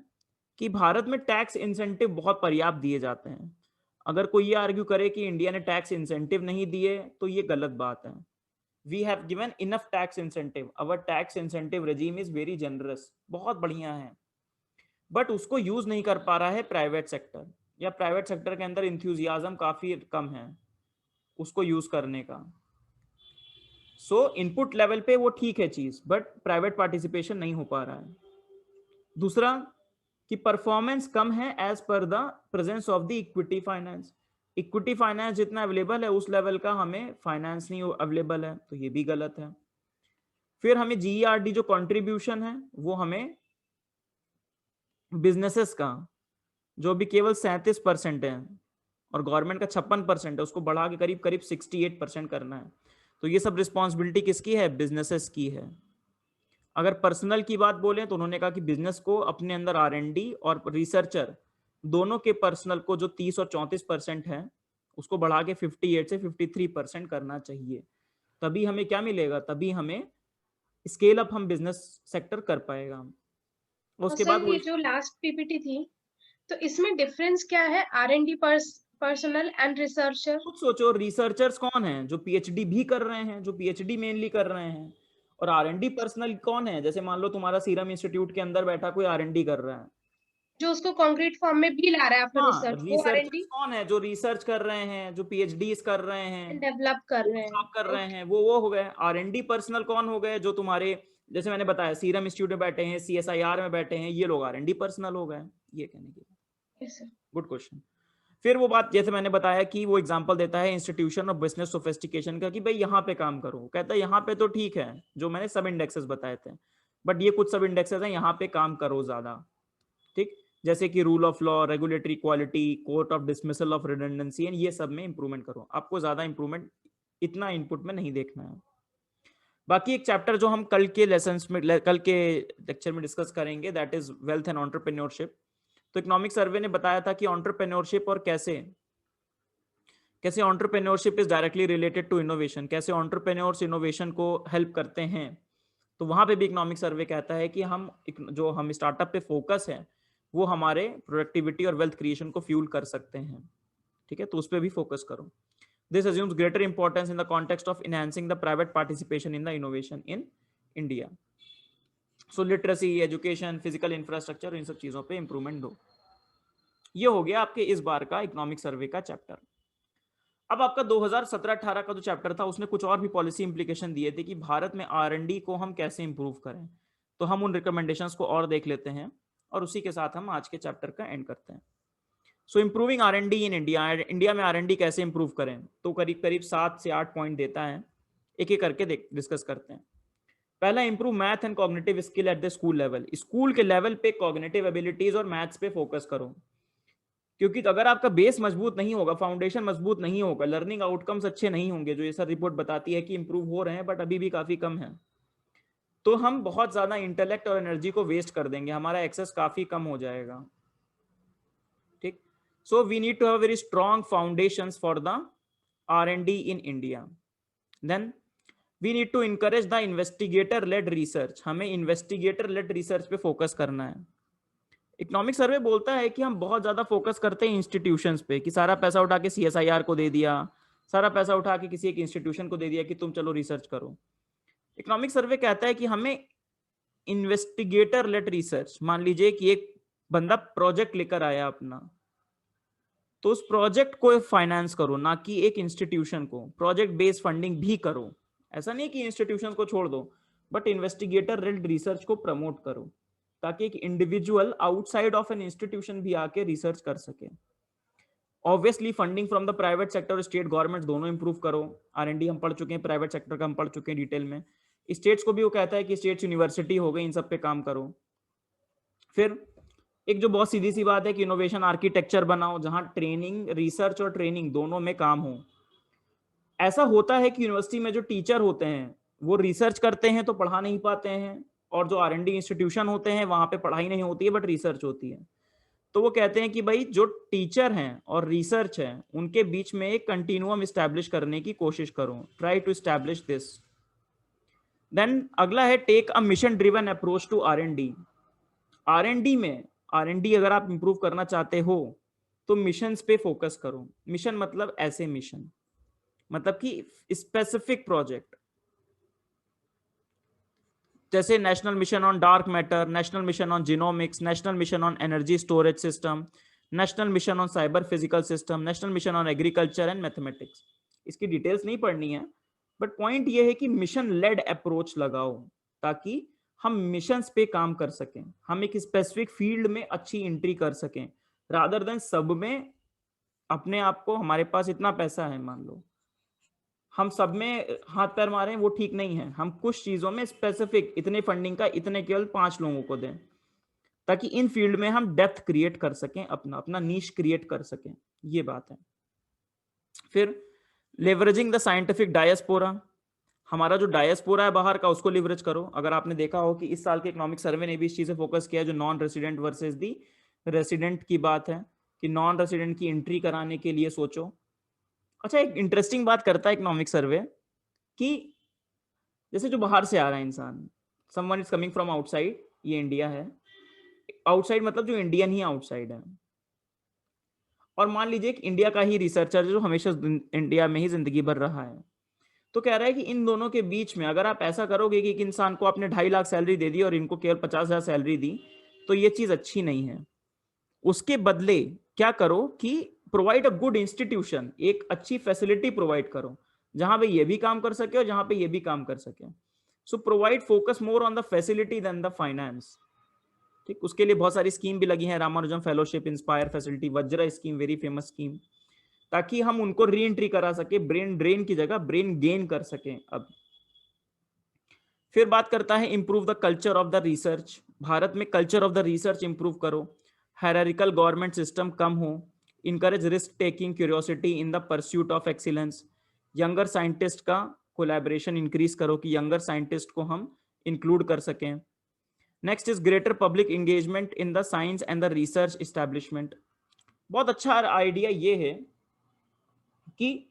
कि भारत में टैक्स इंसेंटिव बहुत पर्याप्त दिए जाते हैं. अगर कोई ये आर्ग्यू करे कि इंडिया ने टैक्स इंसेंटिव नहीं दिए तो ये गलत बात है. We have given enough tax incentive. Our tax incentive regime is very generous. बहुत बढ़िया है, बट उसको यूज नहीं कर पा रहा है प्राइवेट सेक्टर. या प्राइवेट सेक्टर के अंदर इंथ्यूजियाज्म काफी कम है उसको यूज करने का। सो इनपुट लेवल पे वो ठीक है चीज, बट प्राइवेट पार्टिसिपेशन नहीं हो पा रहा है। दूसरा कि परफॉर्मेंस कम है as per the presence of the equity finance. Equity finance जितना अवेलेबल है उस लेवल का हमें फाइनेंस नहीं अवेलेबल है, तो ये भी गलत है। फिर हमें जीईआरडी जो कंट्रीब्यूशन है वो हमें बिजनेसेस का जो भी केवल 37% है और गवर्नमेंट का 56% है, उसको बढ़ा के करीब करीब 68% करना है। तो ये सब रिस्पॉन्सिबिलिटी किसकी है? बिजनेसेस की है। अगर पर्सनल की बात बोले तो उन्होंने कहा कि बिजनेस को अपने अंदर आर&डी और रिसर्चर दोनों के पर्सनल को जो 30 और 34% है उसको बढ़ा के 58 से 53% करना चाहिए। तभी हमें क्या मिलेगा? तभी हमें स्केल अप हम बिजनेस सेक्टर कर पाएगा। उसके बाद ये जो लास्ट पीपीटी थी, तो इसमें डिफरेंस क्या है आर&डी पर्सनल एंड रिसर्चर? खुद सोचो, रिसर्चर्स कौन है? जो पीएचडी भी कर रहे हैं, जो पीएचडी मेनली कर रहे हैं। और आर&डी पर्सनल कौन है? जैसे मान लो तुम्हारा सीरम इंस्टीट्यूट के अंदर बैठा कोई आर&डी कर रहा है, जो उसको कॉन्क्रीट फॉर्म में भी ला रहा है अपना हाँ, रिसर्च, वो रिसर्चर्स आर&डी कौन है? जो रिसर्च कर रहे हैं, जो पीएचडी कर रहे हैं, डेवलप कर रहे हैं। पोस्ट कर रहे हैं, वो हो गए। आर&डी पर्सनल कौन हो गए? जो तुम्हारे जैसे मैंने बताया सीरम इंस्टीट्यूट में बैठे हैं, सीएसआईआर में बैठे हैं, ये लोग आर&डी पर्सनल हो गए। ये कहने की गुड क्वेश्चन। फिर वो बात जैसे मैंने बताया कि वो एग्जांपल देता है इंस्टीट्यूशन ऑफ बिजनेस सोफिस्टिकेशन का कि भाई यहाँ पे काम करो। कहता है यहाँ पे तो ठीक है जो मैंने सब इंडेक्सेस बताए थे, बट ये कुछ सब इंडेक्सेस हैं, यहाँ पे काम करो ज्यादा। ठीक, जैसे कि rule of law, regulatory quality, court of dismissal of redundancy, and ये सब में इंप्रूवमेंट करो। आपको ज्यादा इंप्रूवमेंट इतना इनपुट में नहीं देखना है। बाकी एक चैप्टर जो हम कल के लेसन्स में, कल के लेक्चर में डिस्कस करेंगे, that is wealth and entrepreneurship. तो इकोनॉमिक सर्वे ने बताया था कि एंटरप्रेन्योरशिप और कैसे entrepreneurship is directly related to innovation, कैसे एंटरप्रेन्योर्स इनोवेशन को हेल्प करते हैं। तो वहां पे भी इकोनॉमिक सर्वे कहता है कि हम स्टार्टअप पे फोकस है वो हमारे प्रोडक्टिविटी और वेल्थ क्रिएशन को फ्यूल कर सकते हैं। ठीक है, तो उस पर भी फोकस करो। This assumes greater importance in the context of enhancing the private participation in the innovation in India. So literacy, education, physical infrastructure, इन सब चीजों पे इंप्रूवमेंट दो। ये हो गया आपके इस बार का इकोनॉमिक सर्वे का चैप्टर। अब आपका 2017-18 का जो चैप्टर था उसने कुछ और भी पॉलिसी इंप्लीकेशन दिए थे कि भारत में आर&डी को हम कैसे इंप्रूव करें। तो हम उन रिकमेंडेशंस को और देख लेते हैं और उसी के साथ हम आज के चैप्टर का एंड करते हैं। सो इंप्रूविंग आर&डी इन इंडिया, इंडिया में आर&डी कैसे इंप्रूव करें, तो करीब करीब 7 से 8 पॉइंट देता है, एक एक करके डिस्कस करते हैं। पहला, improve math and cognitive skill at the school level. School के लेवल पे कॉग्निटिव एबिलिटीज और मैथ्स पे फोकस करो, क्योंकि अगर आपका बेस मजबूत नहीं होगा, फाउंडेशन मजबूत नहीं होगा, लर्निंग आउटकम्स अच्छे नहीं होंगे, जो ये सर रिपोर्ट बताती है कि इंप्रूव हो रहे हैं बट अभी भी काफी कम है, तो हम बहुत ज्यादा इंटेलेक्ट और एनर्जी को वेस्ट कर देंगे, हमारा एक्सेस काफी कम हो जाएगा। ठीक, so we need to have very strong foundations for the R and D in India. Then we need to encourage the investigator led research, हमें इन्वेस्टिगेटर लेड रिसर्च पे फोकस करना है। इकोनॉमिक सर्वे बोलता है कि हम बहुत ज्यादा फोकस करते हैं इंस्टीट्यूशंस पे, कि सारा पैसा उठा के सीएसआईआर को दे दिया, सारा पैसा उठा के किसी एक इंस्टीट्यूशन को दे दिया कि तुम चलो रिसर्च करो। इकोनॉमिक सर्वे कहता है कि हमें इन्वेस्टिगेटर लेड रिसर्च, मान लीजिए कि एक बंदा प्रोजेक्ट लेकर आया अपना, तो उस प्रोजेक्ट को फाइनेंस करो, ना कि एक इंस्टीट्यूशन को। प्रोजेक्ट बेस्ड फंडिंग भी करो, ऐसा नहीं कि इंस्टीट्यूशन को छोड़ दो, बट इन्वेस्टिगेटर लेड रिसर्च को प्रमोट करो, ताकि एक individual outside of an institution भी आके रिसर्च कर सके। Obviously funding from the private sector और स्टेट गवर्नमेंट दोनों इंप्रूव करो। आर&डी हम पढ़ चुके हैं, प्राइवेट सेक्टर का हम पढ़ चुके हैं डिटेल में। स्टेट्स को भी वो कहता है कि स्टेट्स यूनिवर्सिटी हो गई, इन सब पे काम करो। फिर एक जो बहुत सीधी सी बात है कि इनोवेशन आर्किटेक्चर बनाओ, जहां ट्रेनिंग, रिसर्च और ट्रेनिंग दोनों में काम हो। ऐसा होता है कि यूनिवर्सिटी में जो टीचर होते हैं वो रिसर्च करते हैं तो पढ़ा नहीं पाते हैं, और जो आर&डी इंस्टीट्यूशन होते हैं वहां पे पढ़ाई नहीं होती है बट रिसर्च होती है। तो वो कहते हैं कि भाई जो टीचर हैं और रिसर्च है उनके बीच में एक कंटिन्यूअम स्टैब्लिश करने की कोशिश करो, try to establish this. Then अगला है take a mission driven approach to R and D. R and D में, आर&डी अगर आप इंप्रूव करना चाहते हो तो मिशन पे फोकस करो। मिशन मतलब ऐसे मिशन, मतलब कि स्पेसिफिक प्रोजेक्ट, जैसे national mission on dark matter, national mission on genomics, national mission on energy storage system, national mission on cyber physical system, national mission on agriculture and mathematics. इसकी डिटेल्स नहीं पढ़नी है, बट पॉइंट ये है कि मिशन लेड अप्रोच लगाओ ताकि हम मिशंस पे काम कर सकें, हम एक स्पेसिफिक फील्ड में अच्छी एंट्री कर सकें, रादर देन सब में अपने आप को, हमारे पास इतना पैसा है मान लो, हम सब में हाथ पैर मारें, वो ठीक नहीं है। हम कुछ चीजों में स्पेसिफिक इतने फंडिंग का इतने केवल 5 लोगों को दें, ताकि इन फील्ड में हम डेप्थ क्रिएट कर सकें, अपना अपना नीश क्रिएट कर सकें। ये बात है। फिर लेवरेजिंग द साइंटिफिक डायस्पोरा, हमारा जो डायस्पोरा है बाहर का, उसको लिवरेज करो। अगर आपने देखा हो कि इस साल के इकोनॉमिक सर्वे ने भी इस चीज से फोकस किया, जो नॉन रेसिडेंट वर्सेस दी रेसिडेंट की बात है, कि नॉन रेसिडेंट की एंट्री कराने के लिए सोचो। अच्छा, एक इंटरेस्टिंग बात करता है इकोनॉमिक सर्वे कि जैसे जो बाहर से आ रहा है इंसान, someone is coming from outside, ये इंडिया है, आउटसाइड मतलब जो इंडियन ही आउटसाइड है, और मान लीजिए एक इंडिया का ही रिसर्चर जो हमेशा इंडिया में ही जिंदगी भर रहा है, तो कह रहा है कि इन दोनों के बीच में अगर आप ऐसा करोगे कि एक इंसान को आपने 2.5 लाख सैलरी दे दी और इनको केवल 50,000 सैलरी दी, तो ये चीज अच्छी नहीं है। उसके बदले क्या करो कि प्रोवाइड अ गुड इंस्टीट्यूशन, एक अच्छी फैसिलिटी प्रोवाइड करो जहां पे ये भी काम कर सके और जहां पे ये भी काम कर सके। So provide focus more on the facility than the finance. ठीक, उसके लिए बहुत सारी स्कीम भी लगी है, Ramanujam fellowship, INSPIRE facility, Vajra scheme, very famous scheme, ताकि हम उनको री एंट्री करा सके, ब्रेन ड्रेन की जगह ब्रेन गेन कर सके। अब फिर बात करता है improve the culture of the research. Bharat में culture of the research improve करो, हायरार्किकल गवर्नमेंट सिस्टम कम हो, encourage risk taking, curiosity in the pursuit of excellence, younger scientist का कोलैबोरेशन इंक्रीज करो कि यंगर साइंटिस्ट को हम इंक्लूड कर सकें। Next is greater public engagement in the science and the research establishment. बहुत अच्छा आइडिया ये है कि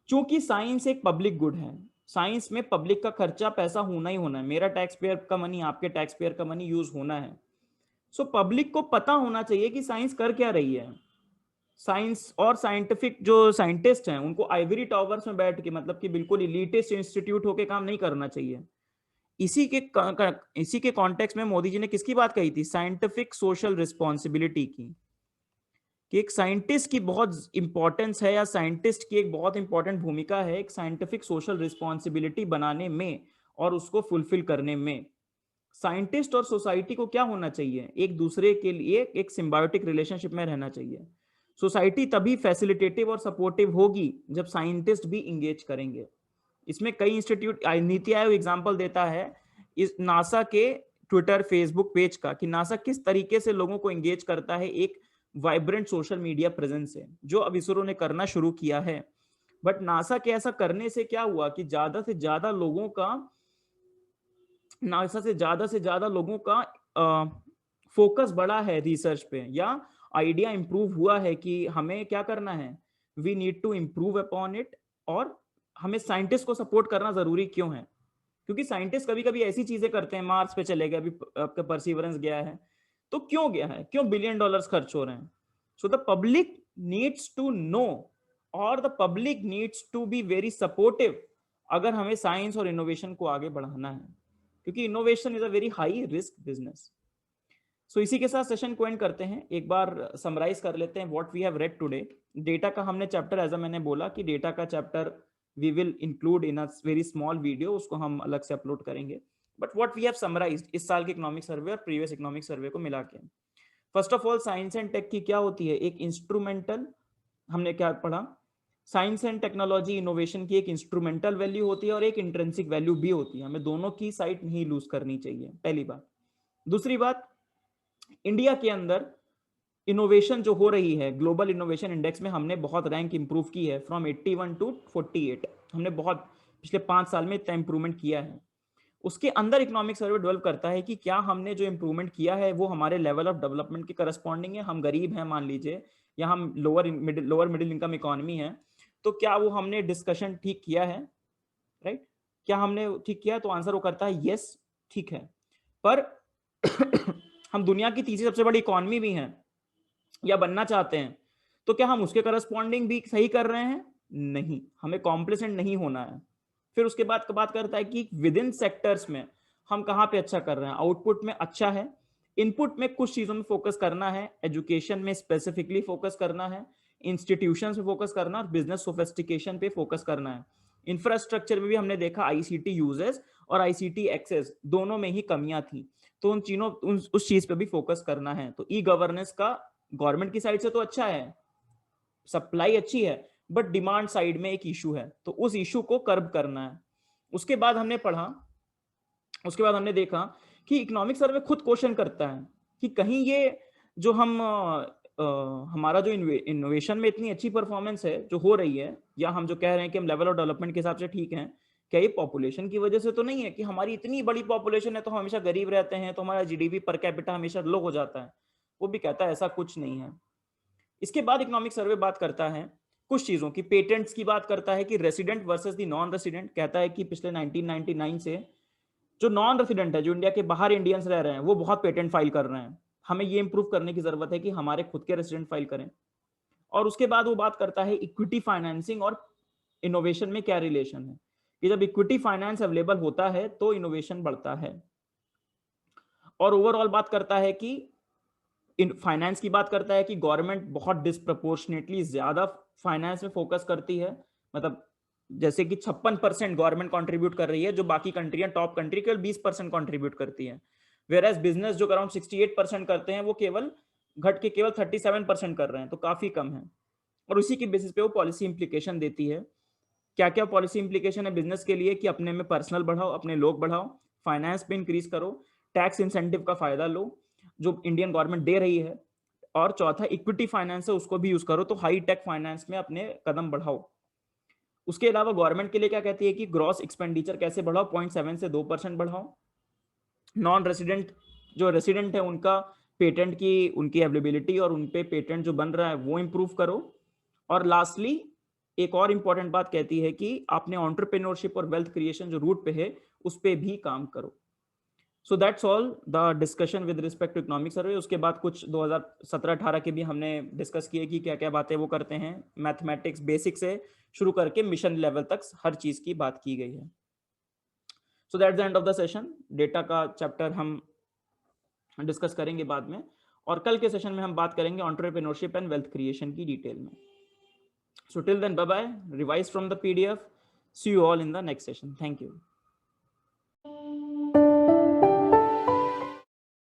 चूंकि साइंस एक पब्लिक गुड है, साइंस में पब्लिक का खर्चा पैसा होना ही होना है, मेरा टैक्स पेयर का मनी, आपके टैक्स पेयर का मनी यूज होना है। सो पब्लिक को पता होना चाहिए कि साइंस कर क्या रही है। साइंस और साइंटिफिक जो साइंटिस्ट हैं उनको आइवरी टावर्स में बैठ के, मतलब कि बिल्कुल इलीटेस्ट इंस्टीट्यूट होके काम नहीं करना चाहिए। इसी के कॉन्टेक्स्ट में मोदी जी ने किसकी बात कही थी? साइंटिफिक सोशल रिस्पॉन्सिबिलिटी की, कि एक साइंटिस्ट की बहुत इंपॉर्टेंस है, या साइंटिस्ट की एक बहुत इंपॉर्टेंट भूमिका है एक साइंटिफिक सोशल रिस्पॉन्सिबिलिटी बनाने में और उसको फुलफिल करने में। साइंटिस्ट और सोसाइटी को क्या होना चाहिए? एक दूसरे के लिए एक सिम्बायोटिक रिलेशनशिप में रहना चाहिए। सोसाइटी तभी फैसिलिटेटिव और सपोर्टिव होगी जब साइंटिस्ट भी इंगेज करेंगे। इसमें कई इंस्टीट्यूट, नीति आयोग एग्जांपल देता है इस नासा के ट्विटर फेसबुक पेज का, कि नासा किस तरीके से लोगों को एंगेज करता है एक वाइब्रेंट सोशल मीडिया प्रेजेंस से, जो अब इसरो ने करना शुरू किया है। बट नासा के ऐसा करने से क्या हुआ कि ज्यादा से ज्यादा लोगों का, नासा से ज्यादा लोगों का फोकस बढ़ा है रिसर्च पे, या आइडिया इंप्रूव हुआ है कि हमें क्या करना है, we need to improve upon it. और हमें साइंटिस्ट को सपोर्ट करना जरूरी क्यों है? क्योंकि साइंटिस्ट कभी कभी ऐसी चीजें करते हैं, मार्स पे चले गए, अभी आपका परसिवरेंस गया है, तो क्यों गया है, क्यों $1 बिलियन खर्च हो रहे हैं? So the public needs to know, और the public needs to be very supportive अगर हमें साइंस और इनोवेशन को आगे बढ़ाना है, क्योंकि innovation is a very high risk business. सो इसी के साथ सेशन को एंड करते हैं। एक बार समराइज कर लेते हैं what we have read today. Data का हमने चैप्टर, ऐसा मैंने बोला कि डेटा का chapter we will include in a very small video, उसको हम अलग से अपलोड करेंगे। But what we have summarised इस साल के इकोनॉमिक सर्वे और प्रीवियस इकोनॉमिक सर्वे को मिला के, first of all science and tech की क्या होती है? एक इंस्ट्रूमेंटल, हमने क्या पढ़ा, साइंस एंड टेक्नोलॉजी इनोवेशन की एक इंस्ट्रूमेंटल वैल्यू होती है और एक इंट्रिंसिक वैल्यू भी होती है। हमें दोनों की साइड नहीं लूज करनी चाहिए, पहली बात। दूसरी बात, इंडिया के अंदर इनोवेशन जो हो रही है, ग्लोबल इनोवेशन इंडेक्स में हमने बहुत रैंक इंप्रूव की है, फ्रॉम 81 टू 48। हमने बहुत पिछले 5 साल में इतना इंप्रूवमेंट किया है। उसके अंदर इकोनॉमिक सर्वे डेवलप करता है कि क्या हमने जो इंप्रूवमेंट किया है वो हमारे लेवल ऑफ डेवलपमेंट के करस्पॉन्डिंग है। हम गरीब हैं मान लीजिए, या हम लोअर मिडिल इनकम इकोनॉमी है, तो क्या वो हमने डिस्कशन ठीक किया है? राइट, क्या हमने ठीक किया? तो आंसर वो करता है यस, ठीक है। पर हम दुनिया की तीसरी सबसे बड़ी इकोनॉमी भी हैं या बनना चाहते हैं, तो क्या हम उसके करस्पॉन्डिंग भी सही कर रहे हैं? नहीं, हमें कॉम्प्लेसेंट नहीं होना है। फिर उसके बाद बात करता है कि विद इन सेक्टर्स में हम कहां पे अच्छा कर रहे हैं, आउटपुट में अच्छा है, इनपुट में कुछ चीजों में फोकस करना है, एजुकेशन में स्पेसिफिकली फोकस करना है, इंस्टीट्यूशन पे फोकस करना और बिजनेस सोफिस्टिकेशन पे फोकस करना है। इंफ्रास्ट्रक्चर में भी हमने देखा आईसीटी यूजेस और आईसीटी एक्सेस दोनों में ही कमियां थी, तो उन चीजों उस चीज पे भी फोकस करना है। तो ई गवर्नेंस का गवर्नमेंट की साइड से तो अच्छा है, सप्लाई अच्छी है, बट डिमांड साइड में एक इशू है, तो उस इशू को कर्ब करना है। उसके बाद हमने देखा कि इकोनॉमिक सर्वे खुद क्वेश्चन करता है कि कहीं ये जो हमारा जो इनोवेशन में इतनी अच्छी परफॉर्मेंस है जो हो रही है, या हम जो कह रहे हैं कि हम लेवल ऑफ डेवलपमेंट के हिसाब से ठीक हैं, क्या ये पॉपुलेशन की वजह से तो नहीं है कि हमारी इतनी बड़ी पॉपुलेशन है तो हम हमेशा गरीब रहते हैं, तो हमारा जीडीपी पर कैपिटा हमेशा लो हो जाता है? वो भी कहता है ऐसा कुछ नहीं है। इसके बाद इकोनॉमिक सर्वे बात करता है कुछ चीजों की, पेटेंट्स की बात करता है कि resident versus the non resident. कहता है कि पिछले 1999 से जो नॉन रेसिडेंट है, जो इंडिया के बाहर इंडियंस रह रहे हैं, वो बहुत पेटेंट फाइल कर रहे हैं। हमें ये इंप्रूव करने की जरूरत है कि हमारे खुद के रेसिडेंट फाइल करें। और उसके बाद वो बात करता है इक्विटी फाइनेंसिंग और इनोवेशन में क्या रिलेशन है, कि जब इक्विटी फाइनेंस अवेलेबल होता है तो इनोवेशन बढ़ता है। और ओवरऑल बात करता है कि फाइनेंस की बात करता है कि गवर्नमेंट बहुत डिस्प्रपोर्शनेटली ज्यादा फाइनेंस में फोकस करती है, मतलब जैसे कि 56% गवर्नमेंट कंट्रीब्यूट कर रही है, जो बाकी कंट्रियां टॉप कंट्री केवल 20% कंट्रीब्यूट करती है। वेयर एज बिजनेस जो अराउंड 68% करते हैं, वो केवल घट के केवल 37% कर रहे हैं, तो काफी कम है। और उसी की बेसिस पे वो पॉलिसी इंप्लीकेशन देती है। क्या क्या पॉलिसी इंप्लीकेशन है बिजनेस के लिए, कि अपने में पर्सनल बढ़ाओ, अपने लोग बढ़ाओ, फाइनेंस पे इंक्रीज करो, टैक्स इंसेंटिव का फायदा लो जो इंडियन गवर्नमेंट दे रही है, और चौथा इक्विटी फाइनेंस है उसको भी यूज करो, तो हाई टेक फाइनेंस में अपने कदम बढ़ाओ। उसके अलावा गवर्नमेंट के लिए क्या कहती है कि ग्रॉस एक्सपेंडिचर कैसे बढ़ाओ, 0.7 से 2% बढ़ाओ। नॉन रेसिडेंट जो रेसिडेंट है उनका पेटेंट की उनकी अवेलेबिलिटी और उनपे पेटेंट जो बन रहा है वो इंप्रूव करो। और लास्टली एक और इंपॉर्टेंट बात कहती है कि आपने एंटरप्रेन्योरशिप और वेल्थ क्रिएशन जो रूट पे है उस पे भी काम करो। So that's all the discussion with respect to economic survey. उसके बाद कुछ 2017-18 के भी हमने डिस्कस किए कि क्या क्या बातें वो करते हैं, मैथमेटिक्स बेसिक से शुरू करके मिशन लेवल तक हर चीज की बात की गई है। So that's the end of the session. Data का चैप्टर हम डिस्कस करेंगे बाद में, और कल के सेशन में हम बात करेंगे एंटरप्रेन्योरशिप एंड वेल्थ क्रिएशन की डिटेल में। So till then, bye bye. Revise from the PDF. See you all in the next session. Thank you.